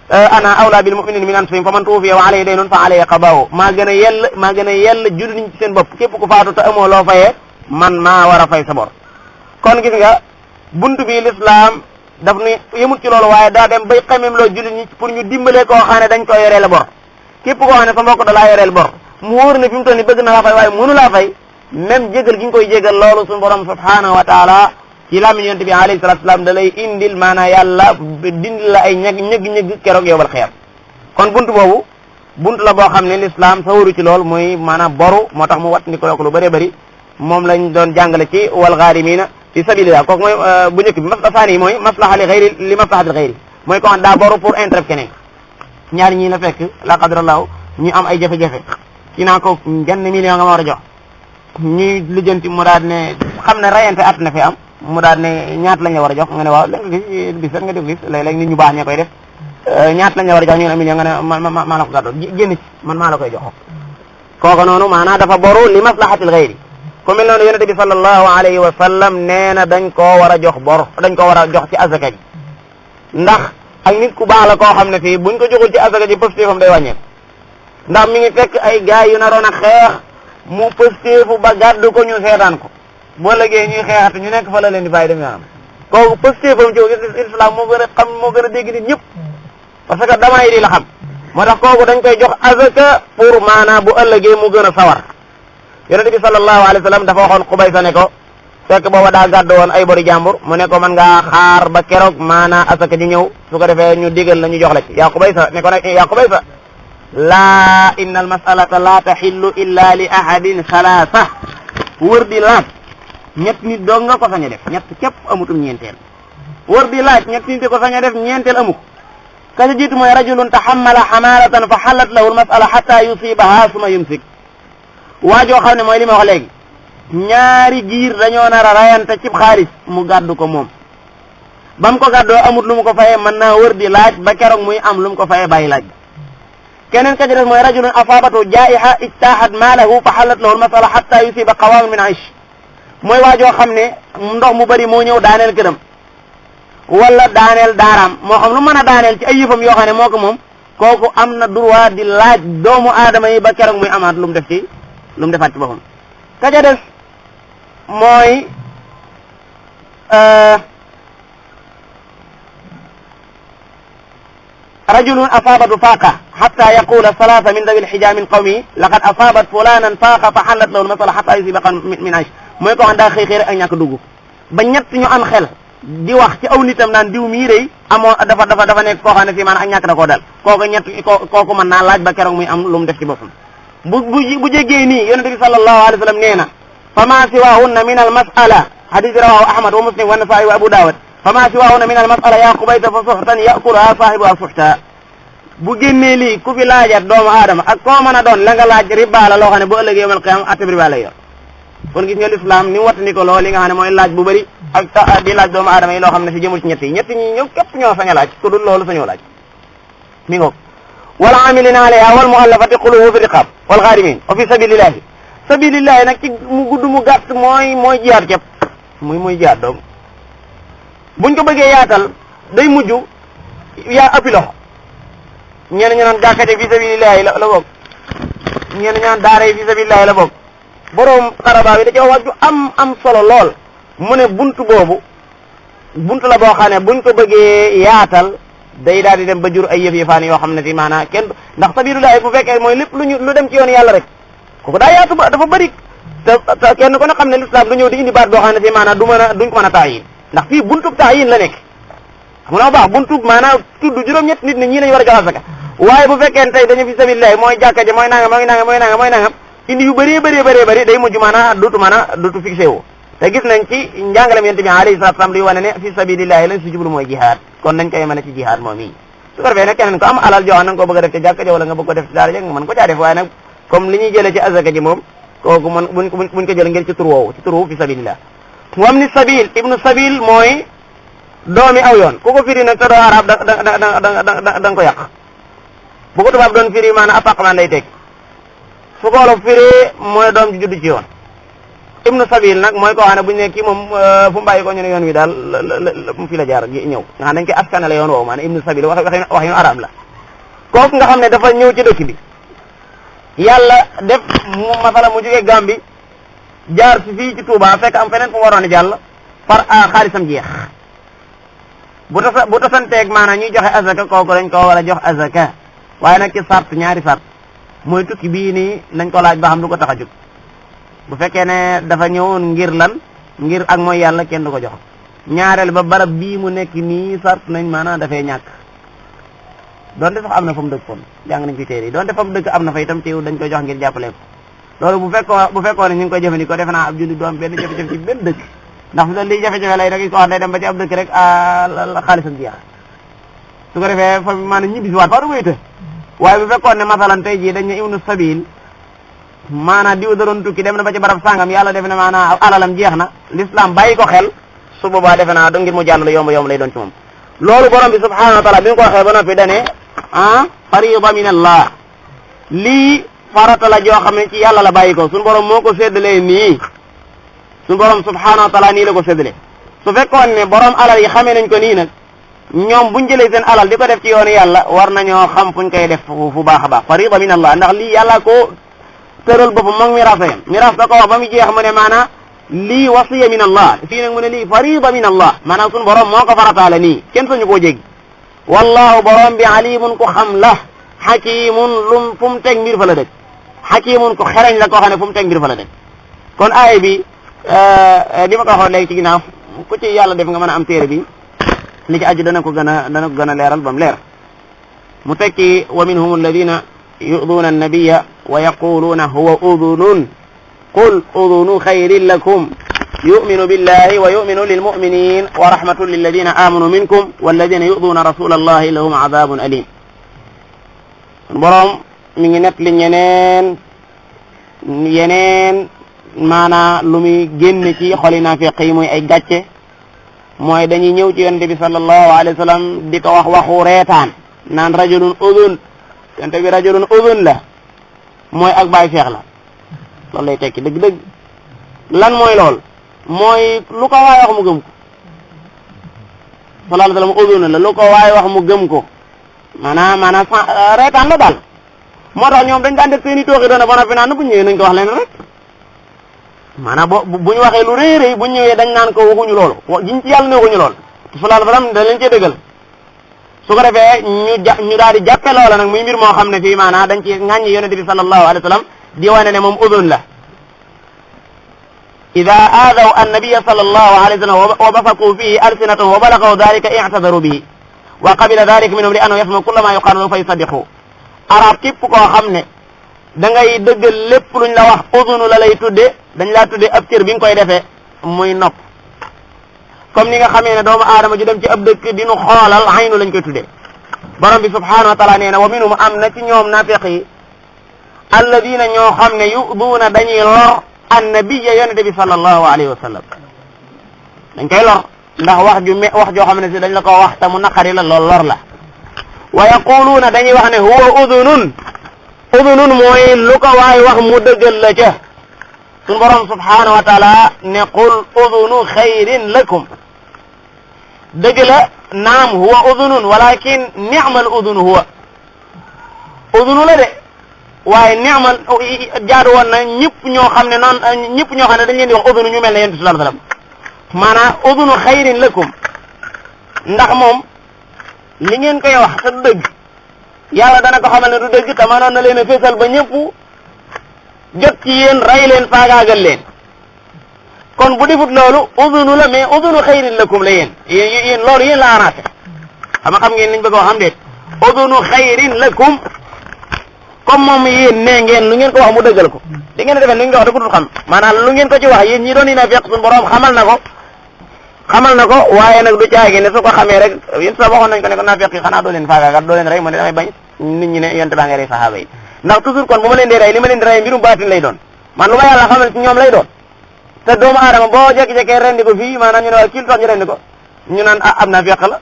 Speaker 1: ana awla bil mu'minin min anfusihim fa man tuufiya wa alayhi daynun fa alayhi qada'u maa gën a yell jullit ñi ci seen bopp képp ku faatu te amoo loo fayee man maa war a fay sa bor kon gis nga buntu bi l'islam daf ni yemut ci loolu waaye daa dem bay xamem loo jullit ñi pour ñu dimbalee koo xam ne dañ koy yoree la bor képp koo xam ne sa mbokk da laa yoreel bor mu wóor ne fi mu toll ni bëgg na laa fay waaye mënu laa fay même jégal gi nga koy jégal loolu suñu borom subhanahu wa taala ci làmmiñ yonent bi alayhi salatu wasalam da lay indil maanaam yàlla dindil la ay ñëg keroog yowal xeer kon buntu boobu buntu la boo xam ne l'islam sa waru ci lool mooy maanaam boru moo tax mu wat ni ko yokk lu bëree bëri moom lañ doon jàngale ci wal gharimina fi sabilillah kooku mooy bu njëkk bi maslahaani yi mooy maslaha li maslahatil ghayri mooy ko xam daa boru pour intérêt keneen ñaari ñii la fekk la qadrallahu ñu am ay jafe-jafe ci naa ko genn million nga ma war a jox ñuy lijjanti mu daal ne xam ne rayante at na fi am mu daal ne ñaat lañ la war a jox nga ne waaw léegi nga gis nga def gis léeg-léeg nit ñu baax ñee koy def ñaat lañ la war a jox ñu ne million nga ne maa la ko gàddoon génn ci man maa la koy jox kooku noonu maanaam dafa boru li maslahatil ghayri ku mel noonu yonente bi sallallahu alayhi wa sallam nee na dañ koo war a jox bor dañ koo war a jox ci azaka ji ndax ak nit ku baax la koo xam ne fii buñ ko joxul ci azaka ji pëstéefam day wàññeeku ndax mi ngi fekk ay gaay yu naroon a xeex mu pëstéefu ba gàddu ko ñu seetaan ko boo lëgee ñuy xeexat ñu nekk fa la leen di bàyyi dem yoonam kooku pëstéefam ci islam moo gën a xam moo gën a dégg nit ñëpp parce que damay di la xam moo tax kooku dañ koy jox azaka pour maanaam bu ëllëgee mu gën a sawar yonente bi sallallahu alayhi wa sallam dafa waxoon Xubaysa ne ko fekk booba daa gàddu woon ay bori jàmbur mu ne ko mën ngaa xaar ba keroog maanaam asaka ji ñëw su ko defee ñu digal la ñu jox la ci yaa Xubaysa ne ko nag yaa Xubaysa laa inna al masalata la taxillu illa li ahadin xalaasa wër di laaj ñett nit doog nga ko sañ a def ñett képp amutum ñeenteel wër di laaj ñett nit ko sañ a def ñeenteel amu ko ka ca jiitu mooy rajulun taxammala xamalatan fa xallat lahu al masala xata yusibaha suma yumsik waajoo xam ne mooy li ma wax léegi ñaari giir dañoo nar a rayante cib xaalis mu gàddu ko moom ba mu ko gàddoo amut lu mu ko fayee mën naa wër di laaj ba keroog muy am lu mu ko fayee bàyyi laaj keneen ka ci des mooy rajulun asaabatu jaa'iha ijtaahat maalahu fa xallat lahu almasala xatta yusiba qawaaman min aish mooy waajoo xam ne ndox mu bëri moo ñëw daaneel këram wala daaneel daaraam moo xam lu mën a daaneel ci ay yëfam yoo xam ne moo ko moom kooku am na droit di laaj doomu aadama yi ba keroog muy amaat lu mu def ci lu mu defaat ci boppam ka ca des mooy rajulun asabatu faaqa xatta yaqula salaasa min dawi lxija min qawmi laqad asabat fulanan faaqa fa xallat lahu lmasala xatta yusiba min aish mooy ko xam daa xëy xëy rek ak ñàkk dugg ba ñett ñu am xel di wax ci aw nitam naan diw mii rëy amoo dafa nekk koo xam ne fii maanaam ak ñàkk da koo dal kooku mën naa laaj ba keroog muy am lu mu def ci boppam bu jéggee nii yonente bi sallallahu alayhi wa sallam nee na fama siwahunna min al masala hadis rawahu ahmad wa muslim wa nasai wa abu dawud fama siwahunna min al masala ya xubayta fa suxtan yakuluha saahibuha suxta bu génnee lii ku fi laajat doomu aadama ak koo mën a doon la nga laaj riba la loo xam ne bu ëllëgee yawmal qiyaama atteb riba lay yor kon gis nga l'islam ni watt ni ko loo li nga xam ne mooy laaj bu bëri ak di laaj doomu aadama yi loo xam ne si jëmul ci ñett ñi ñëw képp ñoo sañ a laaj ku dul loolu sañoo laaj mi ngoog wal amilina alayha wal muallafati qulubuhum fi riqab wal gharimin wa fi sabilillahi nag ci mu gudd mu gàtt mooy jihaad képp mooy jihaad doom buñ ko bëggee yaatal day mujj yaa ëppi loxo ñenn ñu naan jàkkate fi sabilillahi la bokk ñenn ñu naan daara yi fi sabilillahi la bokk boroom xarabaa bi da ca wax ju am solo lool mu ne buntu boobu buntu la boo xam ne buñ ko bëggee yaatal day daal di dem ba jur ay yëf-yëfaan yoo xam ne fi maanaam kenn ndax sabilillahi bu fekkee mooy lépp lu dem ci yoon yàlla rek kooku daa yaatu ba dafa bëri te kenn ko ne xam ne l'islam du ñëw di indi baat boo xam ne fi maanaam duñ ko mën a taayin ndax fii buntub taayin la nekk xam nga baax buntub maanaam tudd juróom-ñett nit ne ñii lañu war a jox asaka waaye bu fekkee tey dañu fi sabilillahi mooy jàkka ja mooy nangam indi yu bëri day mujj maanaam duutu fixé wu te gis nañ ci njàngalem yonent bi alayhi salaatu salaam luy wane ne fi sabilillahi lañ si jublu mooy jihaad kon nañ koy mën a ci jihaad moom yi su ko defee nag keneen ko am alal joo xam na nga ko bëgg a def ci jàkka ja wala nga bëgg ko def ci daara ja nga mën ko caa def waaye nag comme li ñuy jëlee ci azaka ji moom kooku mën buñ ko jël ngeen ci tur woowu fi sabilillah wam ni sabil ibnu sabil mooy doomi aw yoon ku ko firi nag te doo arab da nga ko yàq bu ko tubaab doon firi maanaam appartement lay teg su ko wolof firee mooy doom ji judd ci yoon ibnu sabil nag mooy koo xam ne bu ñu ne kii moom fu mu bàyyi ko ñu ne yoon wi daal mu fi la jaar ñëw nga xam dañ koy askanale yoon woowu maanaam ibnu sabil wax yu arab la kooku nga xam ne dafa ñëw ci dëkk bi yàlla def mu masala mu jógee Gàmbi jaar si fii ci Touba fekk am feneen fu mu waroon a jàll par xaalisam jeex bu tasanteeg maanaam ñuy joxe azaka kooku dañ ko war a jox azaka waaye nag ci sart ñaari sart mooy tukki bii nii nañ ko laaj ba xam lu ko tax a jóg bu fekkee ne dafa ñëwoon ngir lan ngir ak mooy yàlla kenn du ko jox ñaareel ba barab bii mu nekk nii sart nañ maanaam dafay ñàkk donte sax am na fa mu dëkk kon jàng nañ ci téere yi donte fa mu dëkk am na fa itam teewul dañ koy jox ngir jàppale ko loolu bu fekkoon ne ñu ngi koy jëfandikoo defe naa ab julli du am benn jafe-jafe ci benn dëkk ndax fi doon lii jafe-jafe lay rek ko wax day dem ba ci ab dëkk rek xaalisam jeex su ko defee fa maanaam ñibbi si waat fa du koy të waaye bu fekkoon ne masalan tey jii dañ ne ibnu sabil maanaam diw da doon tukki dem na ba ci barab sàngam yàlla defe ne maanaam alalam jeex na l'islam bàyyi ko xel su boobaa defe naa da ngir mu jàll yomb yomb lay doon ci moom loolu borom bi subhanahu wa taala bi nga ko waxee ba noppi dane farida min allah lii farata la joo xam ne ci yàlla la bàyyi ko suñu borom moo ko séddalee nii suñu borom subhanahu wa taala nii la ko séddalee su fekkoon ne borom alal yi xamee nañ ko nii nag ñoom buñ jëlee seen alal di ko def ci yoonu yàlla war nañoo xam fuñ koy def fu baax a baax farida min allah ndax lii yàlla ko tëral boppam moom miraas yam miraas da ko wax ba mu jeex mu ne maanaam lii wasiya min allah fii nag mu ne lii farida min allah maanaam suñu borom moo ko farataale nii kenn sañu koo jéggi wallahu borom bi alimun ku xam la hakimun lum fu mu teg mbir fa la dëkk hakimun ku xereñ la koo xam ne fu mu teg mbir fa la dëkk kon aaya bi li ma ko waxoon léegi ci ginnaaw ku ci yàlla def nga mën a am téere bi li ci aju dana ko gën a leeral ba mu leer mu tekki wa minhum alladina yu'duna annabiya wa yaquluna huwa udunun qul udunu xayrin lakum yuminu billahi wa yuminu lilmuminin wa rahmatun lilladina amanu minkum walladina yu'duna rasula allahi lahum adabun alim boroom mi ngi net li yeneen maanaa lu muy génn ci xoli naafiq yi muy ay gàcce mooy dañuy ñëw ci yonent bi sallallahu alayhi wa sallam di ko wax waxu reetaan naan rajulun udun yonent bi rajulun udun la mooy ak baay feex la loolu lay tekki dëgg-dëgg lan mooy lool mooy lu ko waay wax mu gëm ko sallallahu alayhi wa sallam udun la lu ko waay wax mu gëm ko maanaam reetaan la daal moo tax ñoom dañ daan def seen i tooxi doona ba noppi naan bu ñëwee nañ ko wax leen rek maanaam bu ñu waxee lu rëy rëy bu ñëwee dañ naan ko waxuñu loolu jiñ ci yàlla ne waxuñu loolu sallallahu alayhi wa sallam da leen cee dëggal su ko defee ñu daal di jàppe loola nag muy mbir moo xam ne fii maanaam dañ ci ŋàññi yonente bi sallallahu alayhi wa sallam di wane ne moom udun la ida aadaw annabiya sallallahu alayhi wa sallam wa basaku fihi alsinatahum wa balagaw dalika i'tadaru bihi wa qabila dalika minhum li annahu yasma kulla ma yuqaalu lahu fa yusaddiqu arab képp koo xam ne da ngay dëggal lépp luñ la wax udunu la lay tudde dañ laa tudde ab cër bi nga koy defee muy nopp comme ni nga xamee ne doomu aadama ju dem ci ab dëkk dinu xoolal aynu lañ koy tudde borom bi subhanahu wa taala nee na wa minhum am na ci ñoom nafiq yi alladina ñoo xam ne yuduuna dañuy lor annabiya yonente bi sallallahu alayhi wa sallam dañ koy lor ndax wax joo xam ne si dañ la ko wax te mu naqari la lool lor la wa yaquluuna dañuy wax ne huwa udunun mooy lu ko waay wax mu dëggal la ca suñu borom subhanahu wa taala ne qul udunu xayrin lakum dëgg la naam huwa udunun walakin ni'mal udunu huwa udunu la de waaye ni'mal jaadu woon na ñëpp ñoo xam ne noonu ñëpp ñoo xam ne dañ leen di wax udunu ñu mel ne yonent bi sallallahu alayhi wasallam maanaam udunu xayrin lakum ndax moom li ngeen koy wax te du dëgg yàlla dana ko xamal ne du dëgg te mënoon na leen a fésal ba ñëpp jot ci yéen rey leen faagaagal leen kon bu defut loolu udunu la mais udunu xayrin lakum la yéen loolu yéen la arrangé xam ngeen niñ bëgg a wax am déet udunu xayrin lakum comme moom yéen ne ngeen lu ngeen ko wax mu dëggal ko di ngeen defee lu ngeen ko wax da ko dul xam maanaam lu ngeen ko ci wax yéen ñi doon ina fekk suñu borom xamal na ko waaye nag du caagi ne su ko xamee rek yéen sax waxoon nañ ko ne ko naafeq yi xanaa doo leen faagaagal doo leen rey mu ne damay bañ nit ñi ne yonte baa ngay rey saxaaba yi ndax toujours kon bu ma leen di rey li ma leen di rey mbirum baatin lay doon man lu ma yàlla xamal ci ñoom lay doon te doomu aadama boo jekki-jekkee rendi ko fii maanaam ñu ne waa kii lu tax ñu rendi ko ñu naan am naafeq la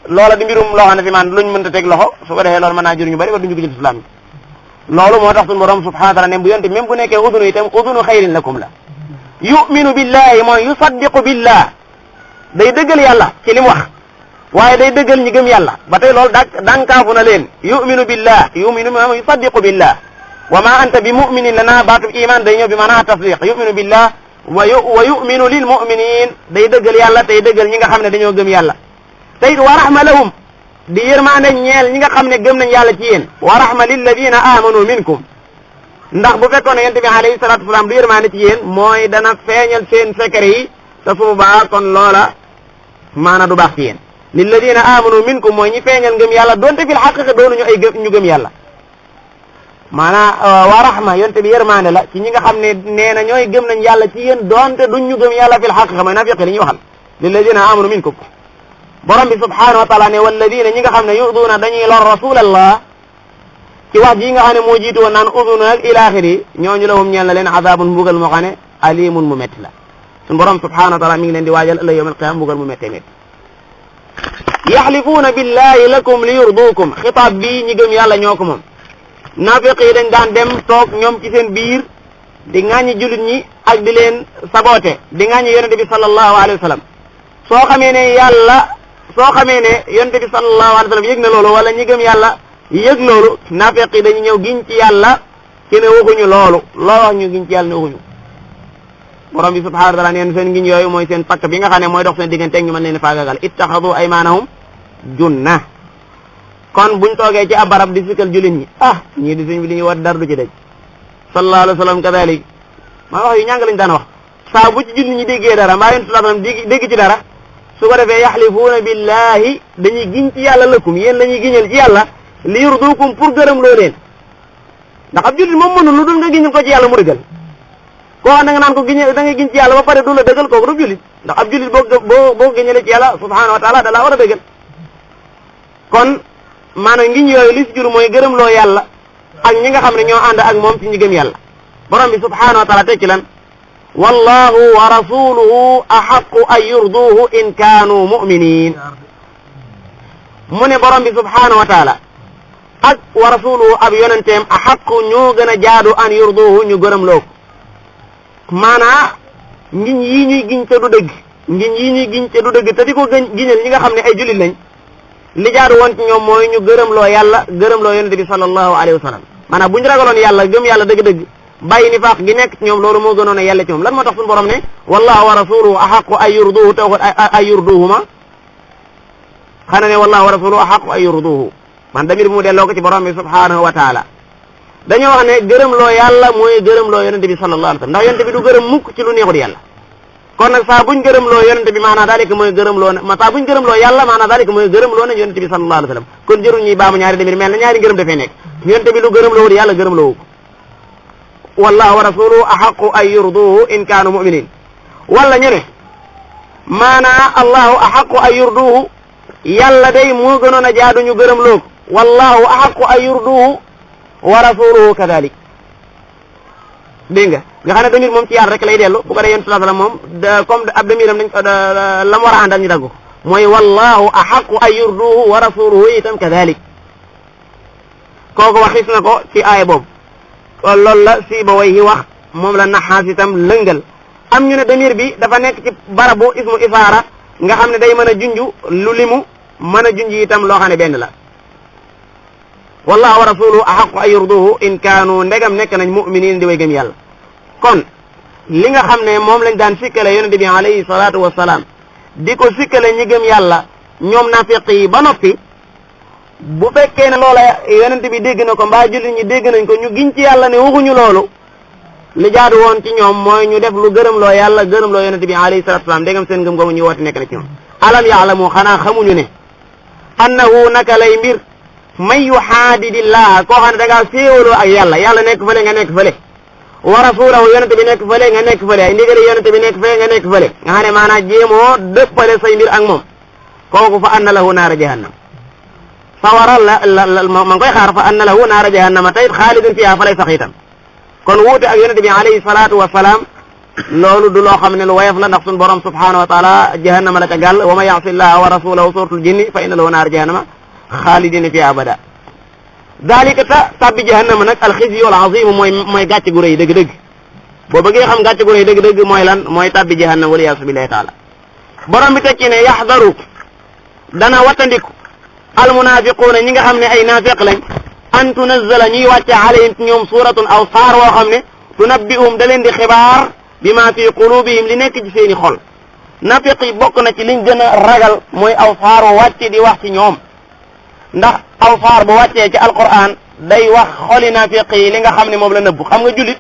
Speaker 1: loola di mbirum loo xam ne si man luñ mënta teg loxo su ko defee loolu mën naa jur ñu bari ba duñu ko ci islam loolu moo tax suñu borom subhanahu wa taala ne bu yonte même bu nekkee udunu itam udunu xayrin lakum la yuminu billahi mooy yusaddiqu billah day dëggal yàlla ci li mu wax waaye day dëggal ñi gëm yàlla ba tey loolu dankaafu na leen yuminu billah yuminu ma yusaddiqu billah wa ma anta bi muminin lana baatub iman day ñëw bi maanaa tasdiq yuminu billah wa yuminu lil muminin day dëggal yàlla tey dëggal ñi nga xam ne dañoo gëm yàlla tey wa rahma lahum di yërmaande ñeel ñi nga xam ne gëm nañ yàlla ci yéen wa rahma lilladina amanu minkum ndax bu fekkoon ne yonent bi alayhi salatu wasalaam du yërmaande ci yéen mooy dana feeñal seen secret yi te su boobaa kon loola maana du baax ci yéen lilladina amanu minkum mooy ñi feeñal ngëm yàlla donte fil xaqiqa doonuñu ay ñu gëm yàlla maanaam wa rahma yonent bi yërmaande la ci ñi nga xam ne nee na ñooy gëm nañ yàlla ci yéen donte duñ ñu gëm yàlla fil xaqiqa mooy nafiqi li ñuy waxal lilladina amanu minkum borom bi subhanahu wa taala ne walladina ñi nga xam ne yuduuna dañuy lor rasulallah ci wax ji nga xam ne moo jiitu woon naan uduna ak ila axiri ñooñu lahum ñeel na leen azabun mbugal moo xam ne alimun mu métti la suñu borom subhanahu wa taala mi ngi leen di waajal ëllëg yawmal qiyaama mbugal mu méttee métti yaxlifuuna billahi lakum li yurdukum xitaab bii ñi gëm yàlla ñoo ko moom naafiq yi dañ daan dem toog ñoom ci seen biir di ŋàññi jullit ñi ak di leen saboote di ŋàññi yonente bi sallallahu alayhi wa sallam soo xamee ne yonente bi sallallahu alayhi wa sallam yëg na loolu wala ñi gëm yàlla yëg loolu naafiq yi dañu ñëw giñ ci yàlla ci ne waxuñu loolu loo wax ñu giñ ci yàlla ne waxuñu borom bi subhanahu wa taala neen seen ngiñ yooyu mooy seen pakk bi nga xam ne mooy dox seen diggante ak ñu mën leen faagagal ittaxadu aymaanahum junna kon buñ toogee ci ab barab di sikkal jullit ñi ñii di suñ bi li ñuy wax dara du ci daj sallallahu alayhi wa sallam kadalik maa wax yu ñàng lañ daan wax saa bu ci jullit ñi déggee dara mbaa yéen sallallahu alayhi wa sallam dégg ci dara su ko defee yaxlifuuna billahi dañuy giñ ci yàlla lëkkum yéen la ñuy giñal ci yàlla li yurdukum pour gërëm loo leen ndax ab jullit moom mënul lu dul nga giñal ko ci yàlla mu dëggal koo xam da nga naan ko giñe da ngay giñ ci yàlla ba pare du la dëggal kooku du jullit ndax ab jullit boo giñalee ci yàlla subhanahu wa taala da laa war a dëggal kon maanaam ngiñ yooyu li si jur mooy gërëm loo yàlla ak ñi nga xam ne ñoo ànd ak moom ci ñi gëm yàlla borom bi subhanahu wa taala tekki lan wallahu wa rasuluhu axaqu an yurduhu in kaanu muminin mu ne borom bi subhanahu wa taala ak wa rasuluhu ab yonenteem axaqu ñoo gën a jaadu an yurduhu ñu gërëm loo ko maanaa ngiñ yii ñuy giñ te du dëgg ngiñ yii ñuy giñ te du dëgg te di ko giñal ñi nga xam ne ay jullit lañ li jaadu woon ci ñoom mooy ñu gërëm loo yàlla gërëm loo yonente bi sallallahu alayhi wa sallam maanaam bu ñu ragaloon yàlla gëm yàlla dëgg-dëgg bàyyi nifaaq gi nekk ci ñoom loolu moo gënoon a yàlla ci ñoom lan moo tax suñu borom ne wallahu wa rasuluhu axaqu ay yurduhu te waxut ay yurduhuma xana ne wallahu wa rasuluhu axaqu ay yurduhu man damir bi mu delloo ko ci borom bi subhanahu wa taala dañoo wax ne gërëm loo yàlla mooy gërëm loo yonente bi sallallahu alayhi wa sallam ndax yonente bi du gërëm mukk ci lu neexut yàlla kon nag saa buñ gërëm loo yonente bi maanaam daalika mooy gërëm loo na saa buñ gërëm loo yàlla maanaam daalika mooy gërëm loo na yonente bi sallallahu alayhi wa sallam kon jërul ñuy baamu ñaari demir mel na ñaari ngërëm dafee nekk yonente bi lu gërëm loo wut yàlla gërëm loo ko wallahu wa rasuluhu axaqu an yurduhu in kaanu muminin wala ñu ne maanaa allahu axaqu an yurduhu yàlla day moo gënoon a jaadu ñu gërëm loo ko wallahu axaqu an yurduhu wa rasuluhu kadalik dégg nga xam ne damir moom ci yàlla rek lay dellu bu ko dee yéen sallallahu alayhi wasallam moom comme ab damiram dañ la mu war a àndal ñu dagg ko mooy wallahu axaqu an yurduhu wa rasuluhu itam kadalik kooku waxis na ko ci aaya boobu kon loolu la Sibawayhi wax moom la naxaas itam lëngal am ñu ne damir bi dafa nekk ci barabu ismu isaara nga xam ne day mën a junj lu limu mën a junj itam loo xam ne benn la wallahu wa rasuluhu axaqu an yurduhu in kaanu ndegam nekk nañ muminin di way gëm yàlla kon li nga xam ne moom lañ daan sikkale yonente bi alayhi salaatu wasalaam di ko sikkale ñi gëm yàlla ñoom nafiq yi ba noppi bu fekkee ne loola yonente bi dégg na ko mbaa jullit ñi dégg nañ ko ñu giñ ci yàlla ne waxuñu loolu li jaadu woon ci ñoom mooy ñu def lu gërëm loo yàlla gërëm loo yonente bi alayhi salaatu wasalaam ndegam seen ngëm googu ñu woote nekk na ci ñoom alam yaalamu xanaa xamuñu ne annahu naka lay mbir man yuhaadidillaha koo xam ne da ngaa féewaloo ak yàlla nekk fële nga nekk fële wa rasulahu yonente bi nekk fële nga nekk fële ay ndigali yonente bi nekk fële nga nekk fële nga xam ne maanaam jéemoo dëppale say mbir ak moom kooku fa anna lahu naara jahannam sawara ma ngi koy xaar fa anna lahu naara jahannama tayit xaalidun fiha fa lay sax itam kon wuute ak yonente bi alayhi salaatu wasalaam loolu du loo xam ne lu woyof la ndax suñu borom subhanahu wa taala jahannama la ca gàll wa man ya'si llaha wa rasulahu suratul jinni fa inna lahu naara jahannama xaalidina fiha abada dalika tabbi jahannama nag alxisyu al azim mooy gàcce gu rëy dëgg-dëgg boo bëggee xam gàcce gu rëy dëgg-dëgg mooy lan mooy tabbi jahannama wal iyaasu billahi taala borom bi tekki ne yaxdaru dana wattandiku almunafiquuna ñi nga xam ne ay naafiq lañ an tunazzala ñuy wàcce alayhim ñoom suuratun aw saar woo xam ne tunabbi'uhum da leen di xibaar bi ma fi qulubihim li nekk ci seeni xol nafiq yi bokk na ci liñ gën a ragal mooy aw saar wa wàcce di wax ci ñoom ndax aw saar bu wàccee ci alquran day wax xoli nafiq yi li nga xam ne moom la nëbbu xam nga jullit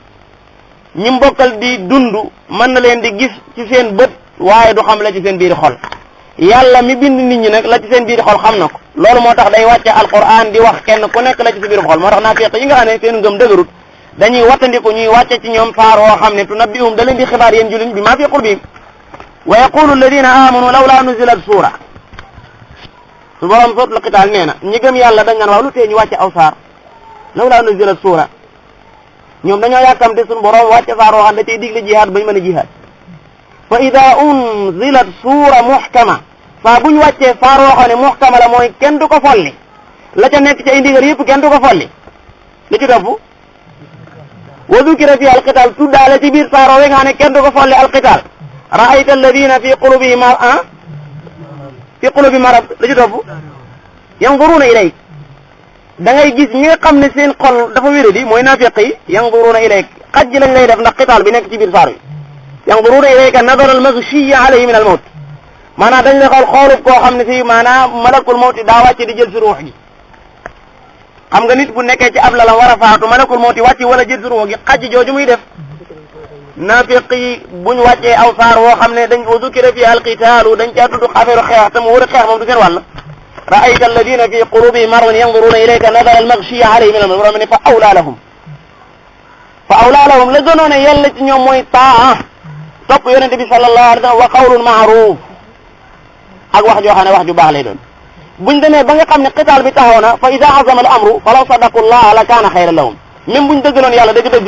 Speaker 1: ñi mbokkal di dund mën na leen di gis ci seen bët waaye du xam la ci seen biir xol yàlla mi bind nit ñi nag la ci seen biir xol xam na ko loolu moo tax day wàcce alquran di wax kenn ku nekk la ci sa biir xol moo tax naafiq yi nga xam ne seen ngëm dëgërut dañuy wattandiku ñuy wàcce ci ñoom saar woo xam ne tunabbi'uhum da leen di xibaar yéen jullit bi maa fi qulubihim wa yaqulu alladina amanu lawla nuzilat suura su borom soot la xitaal nee na ñi gëm yàlla dañ naan waaw lu tee ñu wàcce aw saar lawla nuzilat suura ñoom dañoo yàkkamte suñu borom wàcce saar woo xam ne da ciy digle jihaad bañ mën a jihaad fa ida unzilat suura muhkama saa buñ wàccee saar woo xam ne muhkama la mooy kenn du ko folli la ca nekk ci ay ndigal yëpp kenn du ko folli li ci topp wa dukira fi alqital tuddaale ci biir saar woo nga xam ne kenn du ko folli alqital ra'ayta alladina fi qulubihim marad li ci topp yanzuruna ilayk da ngay gis ñi nga xam ne seen xol dafa wéradi mooy naafiq yi yanzuruna ilayk xaj lañ lay def ndax qital bi nekk ci biir saar wi yanzuruna ilayka nadara al-maghshiyyi alayhi min al-mawt maanaam dañ la xool xoolub koo xam ne si maanaam malakul mawti daa wàcce di jël si ruux gi xam nga nit bu nekkee ci ab la war a faatu malakul mawti wàcce wala jël si ruux gi xaj jooju muy def naafiq yi buñ wàccee aw saar woo xam ne dañ ko zukira fi al-qitaalu dañ caa tudd affaire xeex te mu war a xeex moom du seen wàll ra'ayta alladina fi qulubihim maradun yanzuruna ilayka nadara al-maghshiyyi alayhi min al-mawt ne fa awlaa lahum la gënoon a yàlla ci ñoom mooy taa topp yonente bi sallallahu alayhi wa sallam wa qawlun ma'ruf ak wax joo xam ne wax ju baax lay doon buñ demee ba nga xam ne qitaal bi taxaw na fa ida azama al amru falaw sadaqu llaha la kaana xayran lahum même buñ dëggaloon yàlla dëgg-dëgg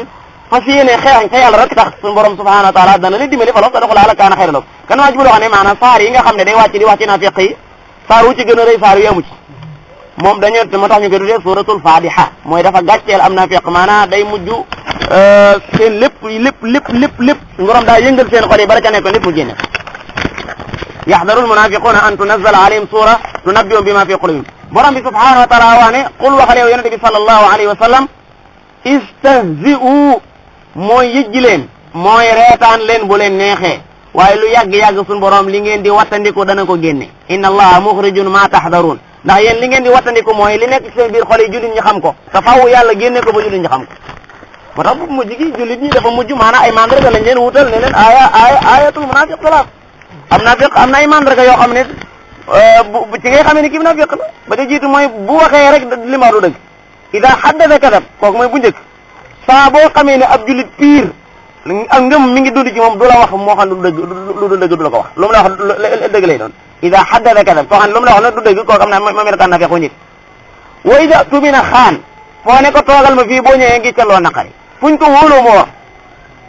Speaker 1: fas yéene xeex te yàlla rek tax suñu borom subhanahu wa taala dana leen dimbali falaw sadaqu llaha la kaana xayran lahum kan maa jublu wax ne maanaam saar yi nga xam ne day wàcc di wax ci naafiq yi saar wu ci gën a rëy saar yu amu ci moom dañoo moo tax ñu koy tuddee suratul fadiha mooy dafa gàcceel am naafiq maanaam day mujj seen lépp suñu borom daa yëngal seen xol yi bala ca nekkoon lépp mu génne yaxdaru almunafiquna an tunazzala alayhim sura tunabbi'uhum bima fi qulubihim borom bi subhanahu wa taala wax ne qul waxal yow yonente bi sallallahu alayhi wa sallam istahzi'u mooy yëjji leen mooy reetaan leen bu leen neexee waaye lu yàgg-yàgg suñu borom li ngeen di wattandiku dana ko génne inna allaha mukhrijun ma taxdaruun ndax yéen li ngeen di wattandiku mooy li nekk ci seen biir xol yi jullit ñi xam ko te faaw yàlla génne ko ba jullit ñi xam ko moo tax bu mujj gi jullit ñi dafa mujj maanaam ay mandarga lañ leen wutal ne leen ayatul munafiq salaat am naafiq am na ay mandarga yoo xam ne bu ci ngay xamee ni kii naafiq la ba ca jiitu mooy bu waxee rek li ma du dëgg ida haddasa kadab kooku mooy bu njëkk saa boo xamee ne ab jullit pire ak ngëm mi ngi dund ci moom du la wax moo xam lu dëgg lu du dëgg du la ko wax lu mu la wax dëgg lay doon ida haddasa kadab koo xam ne lu mu la wax nag du dëgg kooku am na ma melokaan naafiq bu njëkk wa ida tumina xaan foo ne ko toogal ma fii boo ñëwee ngi ca loo naqari fuñ ko wóoloo moo wax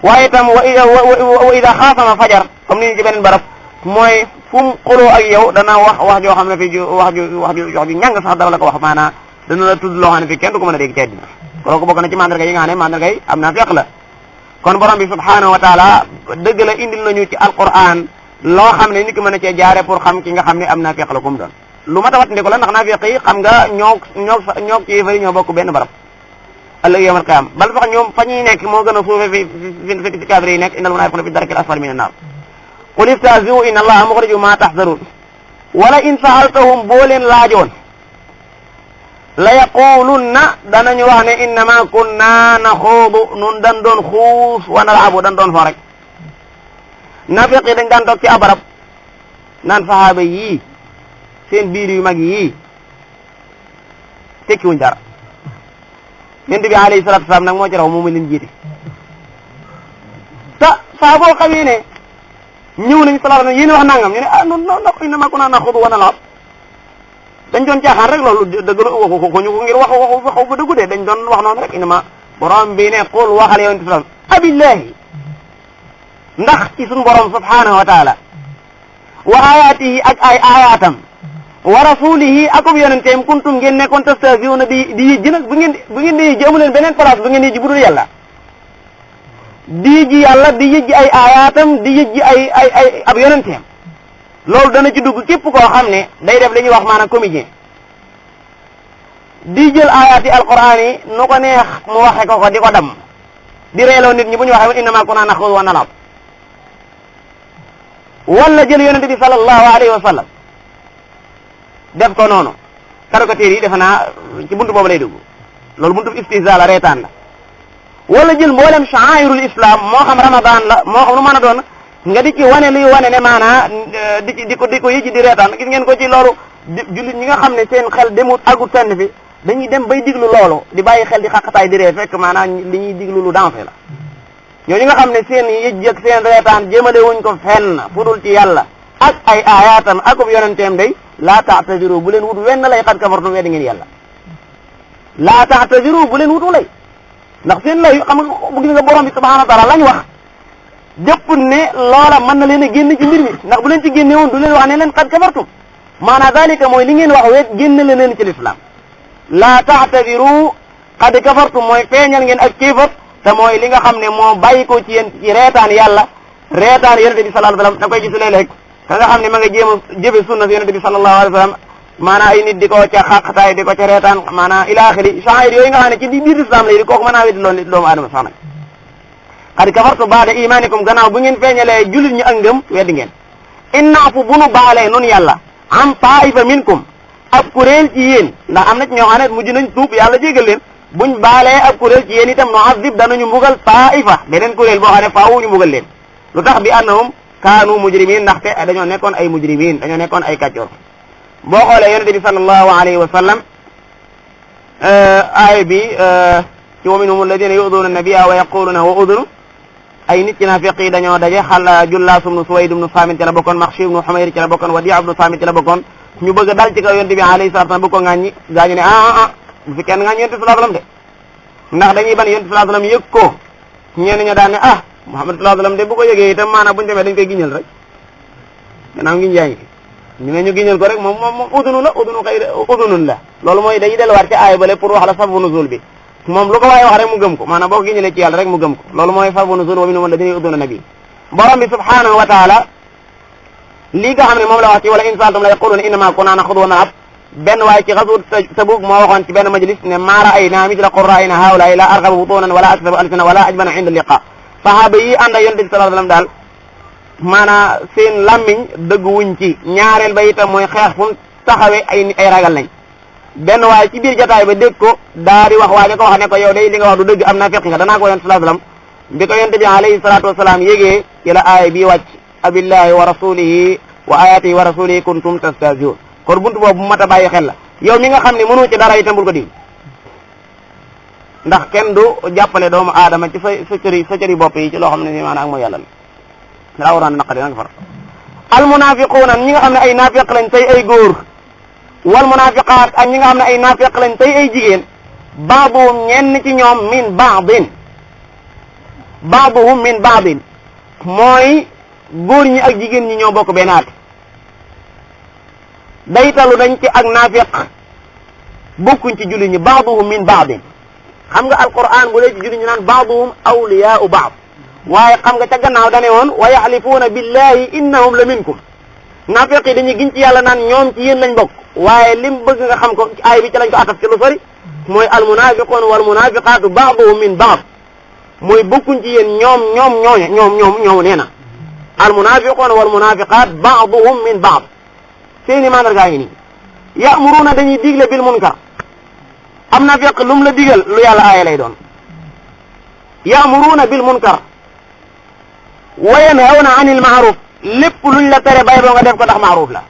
Speaker 1: waaye itam wa ida xaasama fajar comme ni ñu ci beneen barab mooy fu mu xuloo ak yow dana wax joo xam ne fi wax ju ñàng sax dara la ko wax maanaam dana la tudd loo xam ne fi kenn du ko mën a dégg ci àddina kooku bokk na ci mandarga yi nga xam ne mandarga yi am naa feq la kon borom bi subhanahu wa taala dëgg la indil nañu ci alquran loo xam ne nit ki mën a cee jaare pour xam ki nga xam ne am naa feq la kum doon lu ma tawat ndiko la ndax naa feq yi xam nga ñoo ci yéefari ñoo bokk benn barab ëllëg yawmal qiyaama bal sax ñoom fa ñuy nekk moo gën a suufe fi cadre yi nekk innal munaafiqiina fi darkil asfali mina naar qul istahzi'u inna allaha mukhrijun ma tahzarun wala in sa'altahum boo leen laajoon la yaqulunna danañu wax ne innama kunna naxuudu nun dan doon xuus wa nal'abu dan doon fo rek naafiq yi dañ daan toog ci abarab naan sahaaba yii seen biir yu mag yii tekkiwuñ dara yonent bi alayhi salaatu wasalaam nag moo ci raw moom leen jiite saa boo xamee ne ñëw nañu salaatu yéen wax nangam ñu ne ah non innama kunna naxuudu wa nal'ab dañ doon caaxaan rek loolu dëgg la waxuñu ko ngir waxu fa dëggu de dañ doon wax noonu rek innama borom bi ne qul waxal yonent bi salaam abillahi ndax ci suñu borom subhanahu wa taala wa ayaatihi ak ay ayaatam wa rasulihi akum yonenteem kuntum ngeen nekkoon tastahzi'una di yëjji nag bu ngeen di yëjji amu leen beneen place bu ngeen yëjji bu dul yàlla di yëjji yàlla di yëjji ay aayaatam di yëjji ay ab yonenteem loolu dana ci dugg képp koo xam ne day def li ñuy wax maanaam comédien di jël aayaati alquran yi nu ko neex mu waxe ko di ko dam di reeloo nit ñi bu ñu waxee innama kunna naxuudu wa nal'ab wala jël yonente bi sallallahu alayhi wa sallam def ko noonu caricature yi defe naa ci buntu boobu lay dugg loolu buntu istihza la reetaan la wala jël mboolem sha'airul islam moo xam ramadan la moo xam lu mën a doon nga di ci wane luy wane ne maanaa di ko yëjji di reetaan gis ngeen ko ci loolu jullit ñi nga xam ne seen xel demut agut fenn fi dañuy dem bay diglu loolu di bàyyi xel di xaqataay di ree fekk maanaam li ñuy diglu lu dansé la ñooñu nga xam ne seen yëjji ak seen reetaan jëmale wuñ ko fenn fu dul ci yàlla ak ay aayaatam akub yonenteem day laa ta'tadiru bu leen wut wenn lay xad kafartum weddi ngeen yàlla laa ta'tadiru bu leen wutu lay ndax seen lay xam nga gis nga borom bi subhanahu wa ta'ala lañ wax jëpp ne loola mën na leen a génn ci mbir mi ndax bu leen ci génne woon du leen wax ne leen xad kafartum maanaam dalika mooy li ngeen wax weet génn leen ci l'islam laa ta'tadiru xad kafartum mooy feeñal ngeen ak kéefar te mooy li nga xam ne moo bàyyi ko ci yéen ci reetaan yàlla reetaan yonente bi sallallahu alayhi wasallam da koy gis léeg-léeg ka nga xam ne ma nga jéem a jëfe sunna si yonente bi sallallahu alayhi wasallam maanaam ay nit di ko ca xaqtaay di ko ca reetaan maanaam ila axiri sha'air yooyu nga xam ne ci biir islam lay di kooku mën naa weddi loolu doomu aadama sax nag xad kafartum ba'da imanikum gannaaw bu ngeen feeñalee jullit ñi ak ngëm weddi ngeen innaafu bu nu baalee nun yàlla am taifa minkum ab kuréel ci yéen ndax am na ci ñoo xam ne mujj nañ tuub yàlla jégal leen buñ baalee ab kuréel ci yéen itam no azib danañu mbugal taifa beneen kuréel boo xam ne faawu ñu mbugal leen lu tax bi annahum kaanu mujrimin ndaxte dañoo nekkoon ay mujrimin dañoo nekkoon ay kàccoor boo xoolee yonente bi sallallahu alayhi wa sallam aaya bi ci wa minhum alladina yu'duna nabiyya wa yaquluna wa udunu ay nit ci naafiq yi dañoo daje xal Jullaas ibnu Suwayd ibnu Saamit ci la bokkoon Maxshi ibnu Xumayr ci la bokkoon Wadi'a ibnu Saamit ci la bokkoon ñu bëgg a dal ci kaw yonente bi alayhi salaatu wa salaam bëgg ko ŋàññi gaañu ne bu fi kenn ŋàññi yonente sallallahu alayhi wa sallam de ndax dañuy ban yonente sallallahu alayhi wa sallam yëg ko ñenn ña daan ne Muhammad sallallahu alayhi wa sallam de bu ko yëgee itam maanaam buñu demee dañ koy giñal rek gannaaw ngiñ yaa ngi fi ñu ne ñu giñal ko rek moom udunu la udunu xëy udunun la loolu mooy dañuy delluwaat ci aaya bale pour wax la sababu nuzul bi moom lu ko waaye wax rek mu gëm ko maanaam boo ko giñalee ci yàlla rek mu gëm ko loolu mooy sababu nuzul wa minhum alladina yu'duna nabi borom bi subhanahu wa taala lii nga xam ne moom la wax ci wala in sa'altum la yaquluna innama kunna naxudu wa nal'ab benn waaye ci xaswat Tabuk moo waxoon ci benn majlis ne ma ra'ayna mithla qurra'ina haula'i la arghabu butunan wala akdhabu alsina wala ajbana 'inda liqa sahaaba yi ànd ak yonent bi sallallahu alayhi wasallam daal maanaam seen lammiñ dëgg wuñ ci ñaareel ba itam mooy xeex fu mu taxawee ay ragal nañ benn waaye ci biir jotaay ba dégg ko daa di wax waaye ko wax ne ko yow day li nga wax du dëgg am naa fekk nga danaa ko yonent sallallahu alayhi wasallam bi ko yonent bi alayhi salatu wasalaam yégee ci la aaya bi wàcc abillahi wa rasulihi wa ayatihi wa rasulihi kuntum tastahzi'un kon buntu boobu bu mat a bàyyi xel la yow mi nga xam ne mënoo ci dara itam bul ko dig ndax kenn du jàppale doomu aadama ci sa cëri bopp yi ci loo xam ne ni maanaam ak mooy yàlla la daa waraan naqari nanga far al munafiquuna ñi nga xam ne ay naafiq lañ tey ay góor wal munafiqaat ak ñi nga xam ne ay naafiq lañ tey ay jigéen baaduhum ñenn ci ñoom min baadin mooy góor ñi ak jigéen ñi ñoo bokk benn at daytalu dañ ci ak naafiq bokkuñ ci julli ñi baaduhum min baadin xam nga alquran bu lee ci julli ñu naan baaduhum awliyaa'u baad waaye xam nga ca gannaaw dane woon wa yaxlifuuna billahi innahum la minkum naafiq yi dañuy giñ ci yàlla naan ñoom ci yéen lañ bokk waaye lim bëgg nga xam ko ci aay bi ci lañ ko ataf ci lu sori mooy almunafiquun wal munafiqaatu baaduhum min baad mooy bokkuñ ci yéen ñoom nee na almunafiquun wal munafiqaat baaduhum min baad seeni mandargaa ngi nii ya'muruuna dañuy digle bil munkar am na fekk lu mu la digal lu yàlla aaya lay doon ya'muruuna bil munkar wa yanhawna anil ma'ruf lépp luñ la tere bay boo nga def ko ndax ma'ruf la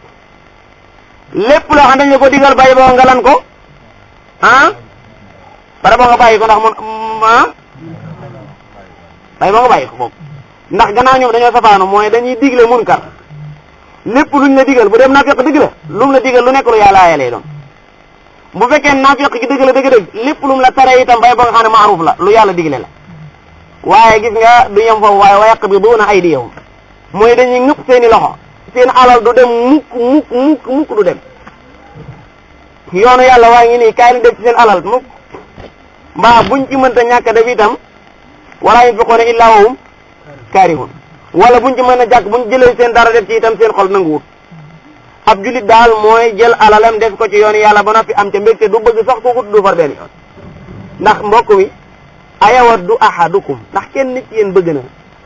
Speaker 1: lépp loo xam dañ la ko digal bay boo nga lan ko bare boo nga bàyyi ko ndax bay boo nga bàyyi ko boobu ndax gannaaw ñoom dañoo safaanu mooy dañuy digle munkar lépp luñ la digal bu dem naafiq dëgg la lu mu la digal lu nekk lu yàlla aaya lay doon bu fekkee naafiq gi dëgg la dëgg lépp lu mu la tere itam bay ba nga xam ne maaruf la lu yàlla digle la waaye gis nga du yem foofu waaye wa yaqbiduuna aydiyahum mooy dañuy ñëpp seeni loxo seen alal du dem mukk du dem yoonu yàlla waa ngi nii kaay li def ci seen alal mukk mbaa buñ ci mënta ñàkk def itam wala yunfiquuna illaa wa hum kaarihun wala buñ ci mën a jàkk buñ jëlee seen dara def ci itam seen xol nanguwut ab julit daal mooy jël alalam def ko ci yoonu yàlla ba noppi am ca mbégte du bëgg sax kooku du far benn yoon ndax mbokk mi ayawaddu ahadukum ndax kenn nit yéen bëgg na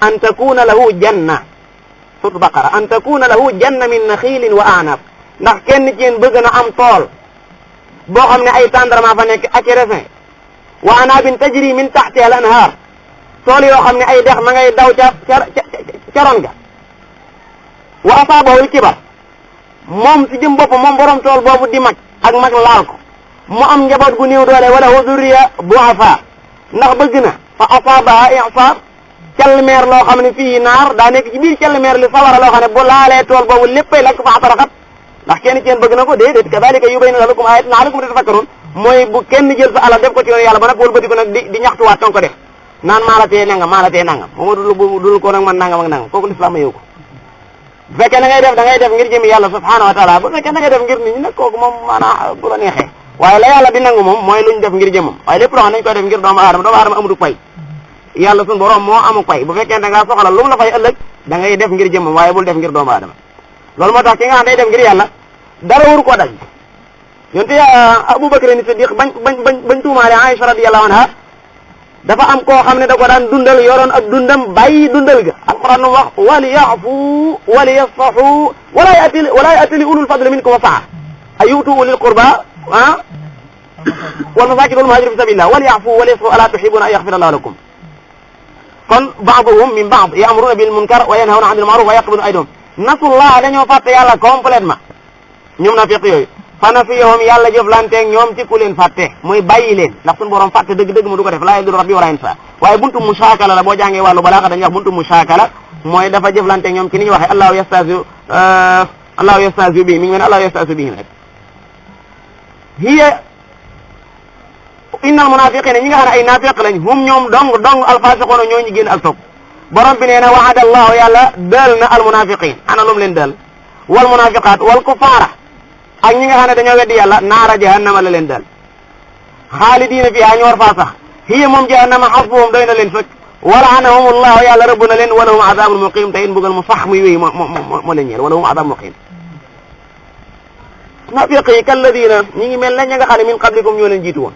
Speaker 1: an takuna lahu janna suratu baqara an takuna lahu janna min naxiilin wa anab ndax kenn nit yéen bëgg na am tool boo xam ne ay tendrement fa nekk ak raisin wa anabin tajri min taxtiha al anhar tool yoo xam ne ay dex ma ngay daw ca ron ga wa asaabahu al kibar moom si jëm bopp moom borom tool boobu di mag ak mag laal ko mu am njaboot gu néew doole wala hu durriya du'afa ndax bëgg na fa asaabaha i'saar calmeer loo xam ne fii naar daa nekk ci biir calmeer li sawara loo xam ne bu laalee tool boobu léppay lakk fa ataraxat ndax kenn ci yéen bëgg na ko déedéet kadhalika yubayyinu lakum ayaati la'allakum tatafakkarun mooy bu kenn jël sa alal def ko ci yoonu yàlla ba nag wëlbati ko nag di ñaxtuwaat ton ko def naan maa la tee nangam mooma dul ko nag man nangam ak nangam kooku lislaam ma yow ko bu fekkee da ngay def ngir jëmi yàlla subhanahu wa taala bu fekkee da ngay def ngir nit ñi nag kooku moom maanaam bu la neexee waaye la yàlla di nangu moom mooy luñ def ngir jëmam waaye lépp loo xam nañ koy def ngir doomu aadama amudu pay yàlla suñu borom moo amu pay bu fekkee da ngaa soxla lu mu la fay ëllëg da ngay def ngir jëmam waaye bul def ngir doomu aadama loolu moo tax ki nga xam day def ngir yàlla dara waru koo daj yonte Abubakar ni Siddiq bañ tuumaale Aïcha radiyallahu anha dafa am koo xam ne da ko daan dundal yoroon ak dundam bàyyi dundal ga alquran nu wax wali ya'fu wali yasfahu wala ya'tali ulul fadli minkum wa sa'a ay yu'tu ulil qurba wal masakin wal muhajirin fi sabilillah wali ya'fu wali yasfahu ala tuhibbuna an yaghfira Allahu lakum kon ba'duhum min ba'd ya'muruna bil munkar wa yanhawna 'anil ma'ruf wa yaqbiduna aydahum nasullah dañoo fàtte yàlla complètement ñoom nafiq yooyu fa nafiyahum yàlla jëflanteeg ñoom ci ku leen fàtte muy bàyyi leen ndax suñu borom fàtte dëgg-dëgg mu du ko def laa yadurru rabbi wala yansa waaye buntu mushakala la boo jàngee wàllu balaaxa dañuy wax buntu mushakala mooy dafa jëflanteeg ñoom ci ni ñu waxee allahu yastahzi'u bihi mi ngi mel ne allahu yastahzi'u bihi rek hiya innal munafiqina ñi nga xam ne ay nafiq lañ hum ñoom dong alfasiquna ñoo ñu génn ak topp borom bi nee na wa'ada allahu yàlla dël na almunafiqin ana lum leen dël wal munafiqat wal kuffara ak ñi nga xam ne dañoo weddi yàlla naara jahannama la leen dal xaalidiina fiihaa ñu war faa sax hiya moom jahannama hasbuhum doy na leen fekk wala'anahumullahu yàlla rëbb na leen wa lahum azaabun muqiim te it mbugal mu sax muy wéy moo leen ñeel wa lahum azaabun muqiim nafiq yi kalladiina ñi ngi mel na ña nga xam ne min qablikum ñoo leen jiitu woon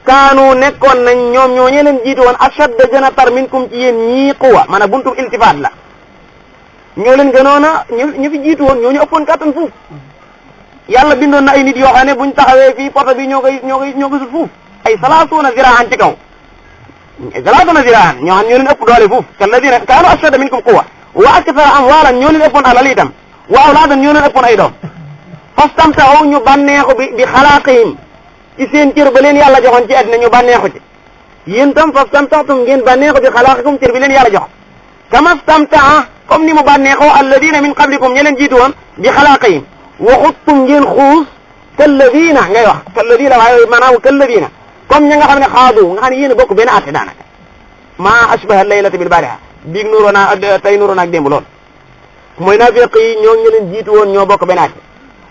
Speaker 1: kaanu nekkoon nañ ñoom ñoo ñee leen jiitu woon ashadda gën a tar minkum ci yéen ñii quwa maanaam buntu iltifaat la ñoo leen gënoon a ñu fi jiitu woon ñoo ñu ëppoon kàttan fuuf yàlla bindoon na ay nit yoo xam ne buñ taxawee fii poto bi ñoo koy sut fuuf ay salaasuuna ziraan ci kaw salaasuuna ziraan ñoo xam ñoo leen ëpp doole fuuf kalladina kaanu ashadda minkum quwa wa akthara amwaalan ñoo leen ëppoon alal itam wa awlaadan ñoo leen ëppoon ay doom fastamta'u ñu bànneexu bi xalaaqihim ci seen cër ba leen yàlla joxoon ci àddina ñu bànneexu ci yéen tam fastamta'tum ngeen bànneexu bi xalaaqikum cër bi leen yàlla jox kama stamta'a comme ni mu bànneexoo alladina min qablikum ñe leen jiitu woon bi xalaaqihim waxuttum ngeen xuus kalladina ngay wax kalladina waaye maanaam kalladina comme ña nga xam ne xaadu nga xam ne yéen a bokk benn àtte daanaka maa ashbaha laylata bil bariha biig nuuroo naa tey nuuroo naag démb lool mooy naafiq yi ñoo ñe leen jiitu woon ñoo bokk benn àtte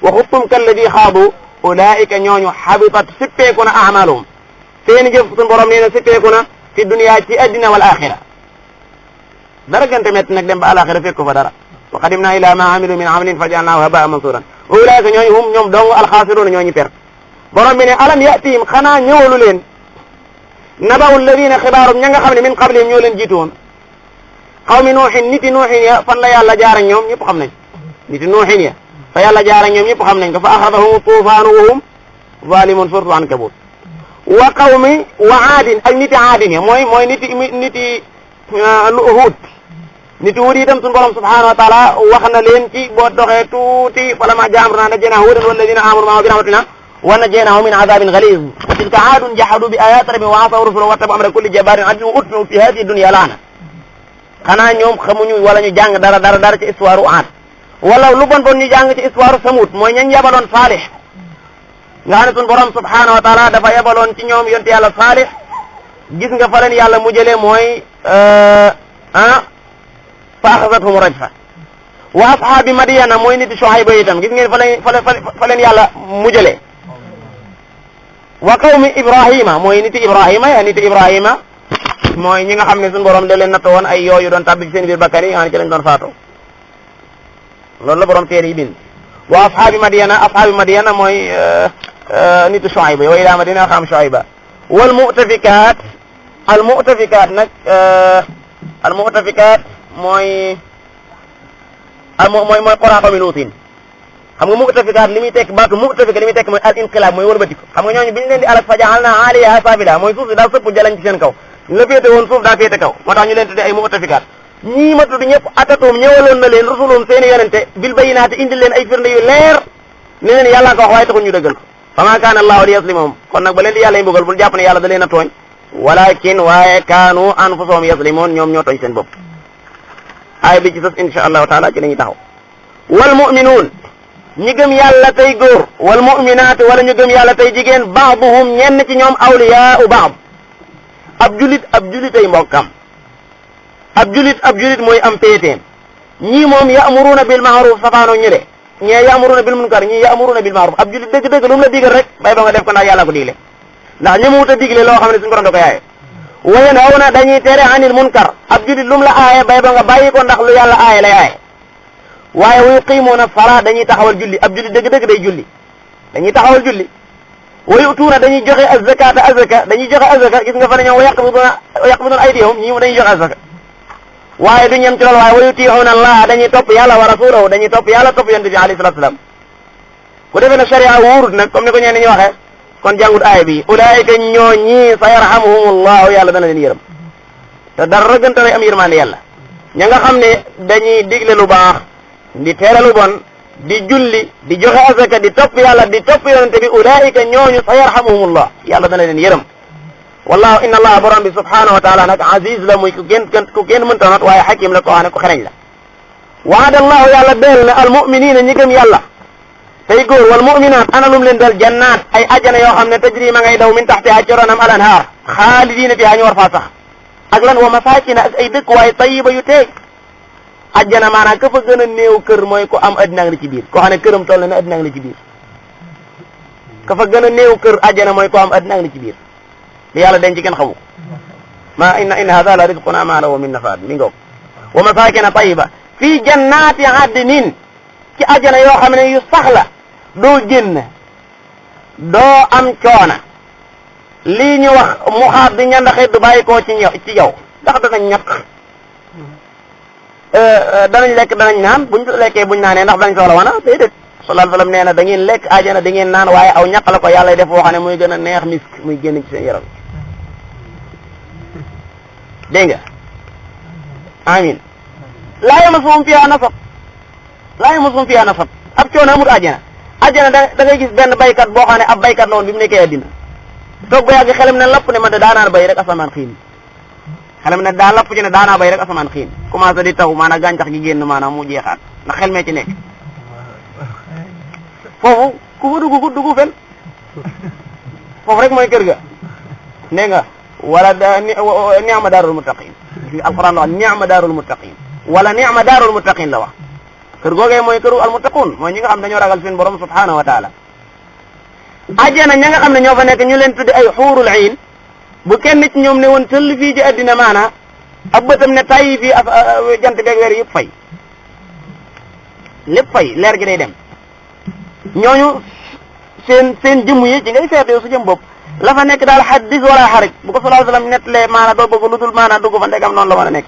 Speaker 1: waxuttum kalladi xaadu ulaika ñooñu habitat sippeeku na amaluhum seen jëf suñu borom nee na sippeeku na fi dunya ci addina wal axira dara gënte metti nag dem ba alaxira fekk ko fa dara wa qadimna ila ma amilu min amalin fa ja'alnahu haba'an mansuran ulaika ñooñu hum ñoom dong alxaasiruna ñooñu perte borom bi ne alam yatihim xanaa ñëwalu leen nabawu alladina xibaarum ña nga xam ne min qablihim ñoo leen jiitu woon qawmi nuuxin niti nuuxin ya fan la yàlla jaar ak ñoom ñëpp xam nañ niti nuuxin ya fa yàlla jaar ak ñoom ñëpp xam nañ ko fa axradahum tuufaanu wa hum zalimun suratu ankabut wa qawmi wa aadin ak niti aadin ya mooy niti Huud niti Huud itam suñu borom subhanahu wa taala wax na leen ci boo doxee tuuti falammaa jaa amrunaa najjaynaa Huudan walladina aamanu ma'ahu bi rahmatina wa najjaynaahum min azaabin ghaliz wa tilka aadun jahadu bi ayaati rabbihim wa asaw rusulahu wattaba'u amra kulli jabbaarin anid wa utbi'u fi haadihi dunya laana xanaa ñoom xamuñu wala ñu jàng dara ci histoire u Aad wala lu bon ñu jàng ci histoire Samud mooy ñañ yabaloon Saalix nga xam ne suñu borom subhanahu wa taala dafa yabaloon ci ñoom yonte yàlla Saalix gis nga fa leen yàlla mu jëlee mooy fa axazathum rajfa wa ashaabi Madyana mooy nit Shuayb itam gis ngeen fa leen yàlla mujjale wa qawmi Ibrahima mooy nit Ibrahima ya nit Ibrahima mooy ñi nga xam ne suñu borom da leen natt woon ay yooyu doon tàbbi ci seen biir bakkan yi nga xam ne ci lañ doon faatoo loolu la borom teer yi bind wa ashaabi Madyana mooy nit Shuayb wa ilaa Madyana axaahum Shuayba wal mu'tafikaat nag al mu'tafikaat mooy qura qawmi Luutin xam nga mu'tafikaat li muy tekk baatu mu'tafika li muy tekk mooy al inqilaab mooy wëlbatiku xam nga ñooñu biñu leen di alak fa ja'alnaa 'aaliyahaa saafila mooy suuf si daal sëpp jalañ ci seen kaw ñu la féete woon suuf daa féete kaw moo tax ñu leen tuddee ay mu'tafikaat ñii ma tudd ñëpp atatoom ñëwaloon na leen rusulum seeni yonente bil bayyinaati indil leen ay firnde yu leer ne leen yàlla ko wax waaye taxul ñu dëggal ko fa maa kaana Allaahu liyazlimahum kon nag ba leen di yàlla yi mbugal bul jàpp ne yàlla da leen a tooñ walakin waaye kaanu anfusahum yazlimoon ñoom ñoo tooñ seen bopp aay bi ci sës insha allahu taala ci la ñuy taxaw wal mu'minuun ñi gëm yàlla tey góor wal mu'minaat wala ñu gëm yàlla tey jigéen ba'duhum ñenn ci ñoom awliyaa'u ba'd ab julit ay mbokkam ab julit mooy am péeteem ñii moom ya'muruuna bil ma'ruf safaanoo ñële ñee ya'muruuna bil munkar ñii ya'muruuna bil ma'ruf ab julit dëgg-dëgg lu mu la digal rek bay ba nga def ko ndax yàlla ko digle ndax ñëmuwut a digle loo xam ne suñu borom da ko yaaye wa yanhawna dañuy tere anil munkar ab julit lu mu la aaye bay ba nga bàyyi ko ndax lu yàlla aaye lay aaye waaye wa yuqiimuuna salaa dañuy taxawal julli ab julit dëgg-dëgg day julli dañuy taxawal julli wa yu'tuuna dañuy joxe az-zakaata azaka dañuy joxe azaka gis nga fa ne ñoom wa yaqbiduuna aydiyahum ñii dañuy joxe azaka waaye du ñem ci loolu waaye wa yutii'uuna Allah dañuy topp yàlla wa rasuulahu dañuy topp yàlla topp yonent bi alayhi salaatu salaam ku defee ne sharia wóorut nag comme ni ko ñenn ñi waxee kon jàngut aaya bi ulaa'ika ñoo ñii sa yarhamuhumullahu yàlla dana leen yërëm te dara gën a am yërmande yàlla ña nga xam ne dañuy digle lu baax di tere lu bon di julli di joxe azaka di topp yàlla di topp yonente bi ulaa'ika ñooñu sa yarhamuhumullah yàlla dana leen yërëm wallahu inna allah borom bi subhanahu wa taala nag aziz la muy ku kenn mënta not waaye hakim la ko xam ne ku xereñ la waada allahu yàlla deel na al mu'minina ñi gëm yàlla tey góor wal mu'minaat ana lum leen dal jannaat ay ajjana yoo xam ne tajri ma ngay daw min taxtiha ci ronam al anhaar xaalidiina fiha ñu war faa sax ak lan wa masaakina ak ay dëkkuwaay tayiba yu teey ajjana maanaam ka fa gën a néew kër mooy ko am addina ngi ci biir koo xam ne këram toll na addina ngi ci biir ka fa gën a néew kër ajjana mooy ko am addina ngi ci biir li yàlla denc kenn xamu ma inna hada la rizquna ma lahu min nafaad mi ngoog wa masaakina tayiba fii jannaati adnin ci ajjana yoo xam ne yu sax la doo génn doo am coona lii ñu wax mu xaat di ñandaxit du bàyyi koo ci yow ndax danañ ñaq danañ lekk danañ naan buñ lekkee buñ naanee ndax danañ soxla wana déedéet sallallahu alayhi wa sallam nee na da ngeen lekk ajjana da ngeen naan waaye aw ñaq la ko yàlla def woo xam ne muy gën a neex misk muy génn ci seen yaram dégg nga amin laa yamassuhum fiha nasab ab coono amut ajjana da ngay gis benn baykat boo xam ne ab baykat la woon bi mu nekkee addina toog ba yàgg xelam ne lapp ne man de daanaa bay rek asamaan xiin xelam ne daa lapp ci ne daanaa bay rek asamaan xiin commencé di taw maanaam gàncax gi génn maanaam mu jeexaat ndax xel mee ci nekk foofu ku fa dugg fen foofu rek mooy kër ga nee nga wala ni'ma daarul muttaqin alquran la wax ni'ma daarul muttaqin wala ni'ma daarul muttaqin la wax kër googee mooy këru almuttaqun mooy ñi nga xam dañoo ragal seen borom subhanahu wa taala ajjana ña nga xam ne ñoo fa nekk ñu leen tudde ay xuurul ayn bu kenn ci ñoom ne woon tëll fii ci addina maana ab bëtam ne tàyyi fii jant beeg weer yëpp fay lépp fay leer gi day dem ñooñu seen jëmm yi ci ngay seet yow su jëm bopp la fa nekk daal xaddis wala xaraj bu ko sallallahu alayhi wasallam nettalee maana doo bëgg lu dul maana dugg fa ndegam noonu la mën a nekk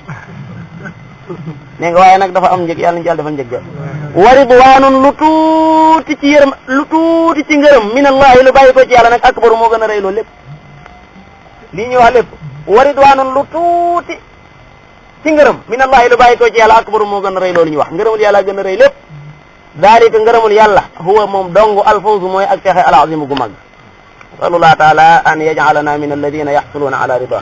Speaker 1: nee nga waaye nag dafa am njëg yàlla ñu ci yàlla defal njëg ga wa ridwaanun lu tuuti ci ngërëm min allahi lu bàyyi ko ci yàlla nag akbaru moo gën a rëy loolu lépp lii ñuy wax lépp wa ridwaanun lu tuuti ci ngërëm min allahi lu bàyyi ko ci yàlla akbaru moo gën a rëy loolu ñu wax ngërëmul yàlla gën a rëy lépp daalika ngërëmul yàlla huwa moom dong alfawzu mooy ak texe al azimu gu mag asalullah taala an yaj'alana min alladina yaxsuluuna ala ridah